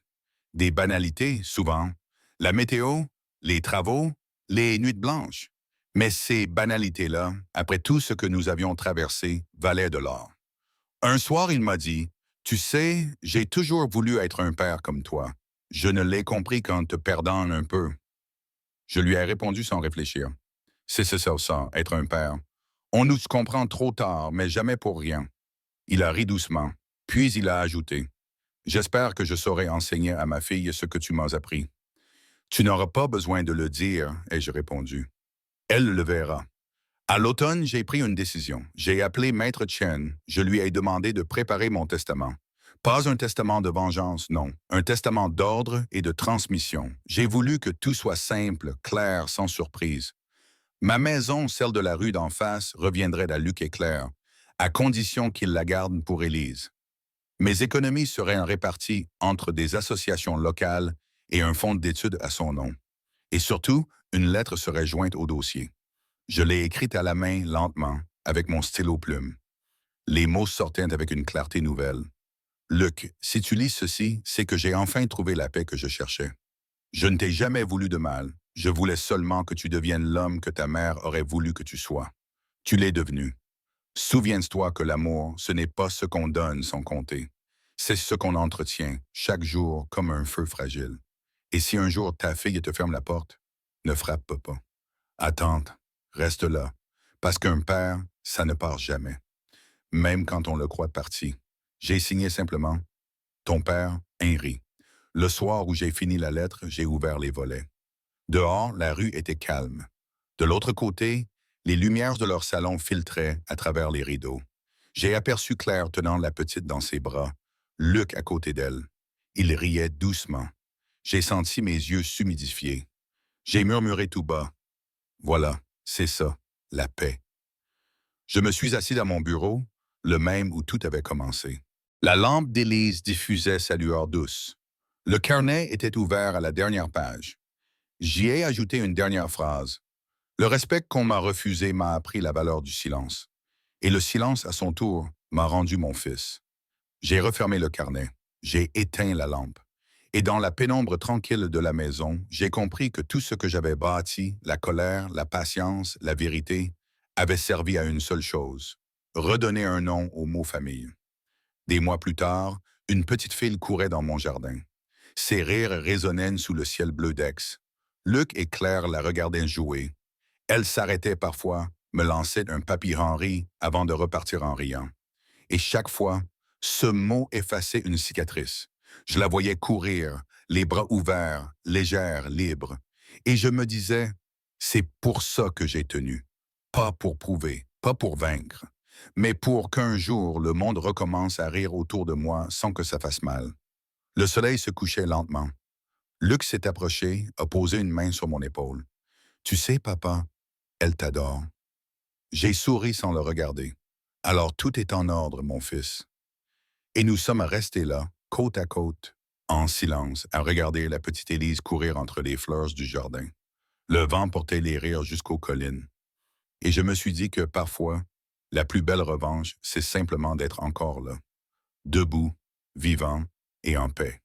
Des banalités, souvent. La météo, les travaux, les nuits blanches. Mais ces banalités-là, après tout ce que nous avions traversé, valaient de l'or. Un soir, il m'a dit, « Tu sais, j'ai toujours voulu être un père comme toi. Je ne l'ai compris qu'en te perdant un peu. » Je lui ai répondu sans réfléchir. C'est ça, être un père. On nous comprend trop tard, mais jamais pour rien. Il a ri doucement, puis il a ajouté. J'espère que je saurai enseigner à ma fille ce que tu m'as appris. Tu n'auras pas besoin de le dire, ai-je répondu. Elle le verra. À l'automne, j'ai pris une décision. J'ai appelé Maître Chen. Je lui ai demandé de préparer mon testament. Pas un testament de vengeance, non. Un testament d'ordre et de transmission. J'ai voulu que tout soit simple, clair, sans surprise. Ma maison, celle de la rue d'en face, reviendrait à Luc et Claire, à condition qu'il la garde pour Élise. Mes économies seraient réparties entre des associations locales et un fonds d'études à son nom. Et surtout, une lettre serait jointe au dossier. Je l'ai écrite à la main, lentement, avec mon stylo plume. Les mots sortaient avec une clarté nouvelle. Luc, si tu lis ceci, c'est que j'ai enfin trouvé la paix que je cherchais. Je ne t'ai jamais voulu de mal. Je voulais seulement que tu deviennes l'homme que ta mère aurait voulu que tu sois. Tu l'es devenu. Souviens-toi que l'amour, ce n'est pas ce qu'on donne sans compter. C'est ce qu'on entretient, chaque jour, comme un feu fragile. Et si un jour ta fille te ferme la porte, ne frappe pas. Attente, reste là, parce qu'un père, ça ne part jamais. Même quand on le croit parti. J'ai signé simplement « Ton père, Henry ». Le soir où j'ai fini la lettre, j'ai ouvert les volets. Dehors, la rue était calme. De l'autre côté, les lumières de leur salon filtraient à travers les rideaux. J'ai aperçu Claire tenant la petite dans ses bras, Luc à côté d'elle. Il riait doucement. J'ai senti mes yeux s'humidifier. J'ai murmuré tout bas. Voilà, c'est ça, la paix. Je me suis assis à mon bureau, le même où tout avait commencé. La lampe d'Élise diffusait sa lueur douce. Le carnet était ouvert à la dernière page. J'y ai ajouté une dernière phrase. Le respect qu'on m'a refusé m'a appris la valeur du silence. Et le silence, à son tour, m'a rendu mon fils. J'ai refermé le carnet. J'ai éteint la lampe. Et dans la pénombre tranquille de la maison, j'ai compris que tout ce que j'avais bâti, la colère, la patience, la vérité, avait servi à une seule chose, redonner un nom au mot famille. Des mois plus tard, une petite fille courait dans mon jardin. Ses rires résonnaient sous le ciel bleu d'Aix. Luc et Claire la regardaient jouer. Elle s'arrêtait parfois, me lançait un papy Henri avant de repartir en riant. Et chaque fois, ce mot effaçait une cicatrice. Je la voyais courir, les bras ouverts, légère, libre. Et je me disais, c'est pour ça que j'ai tenu. Pas pour prouver, pas pour vaincre, mais pour qu'un jour le monde recommence à rire autour de moi sans que ça fasse mal. Le soleil se couchait lentement. Luc s'est approché, a posé une main sur mon épaule. « Tu sais, papa, elle t'adore. » J'ai souri sans le regarder. « Alors tout est en ordre, mon fils. » Et nous sommes restés là, côte à côte, en silence, à regarder la petite Élise courir entre les fleurs du jardin. Le vent portait les rires jusqu'aux collines. Et je me suis dit que parfois, la plus belle revanche, c'est simplement d'être encore là, debout, vivant et en paix.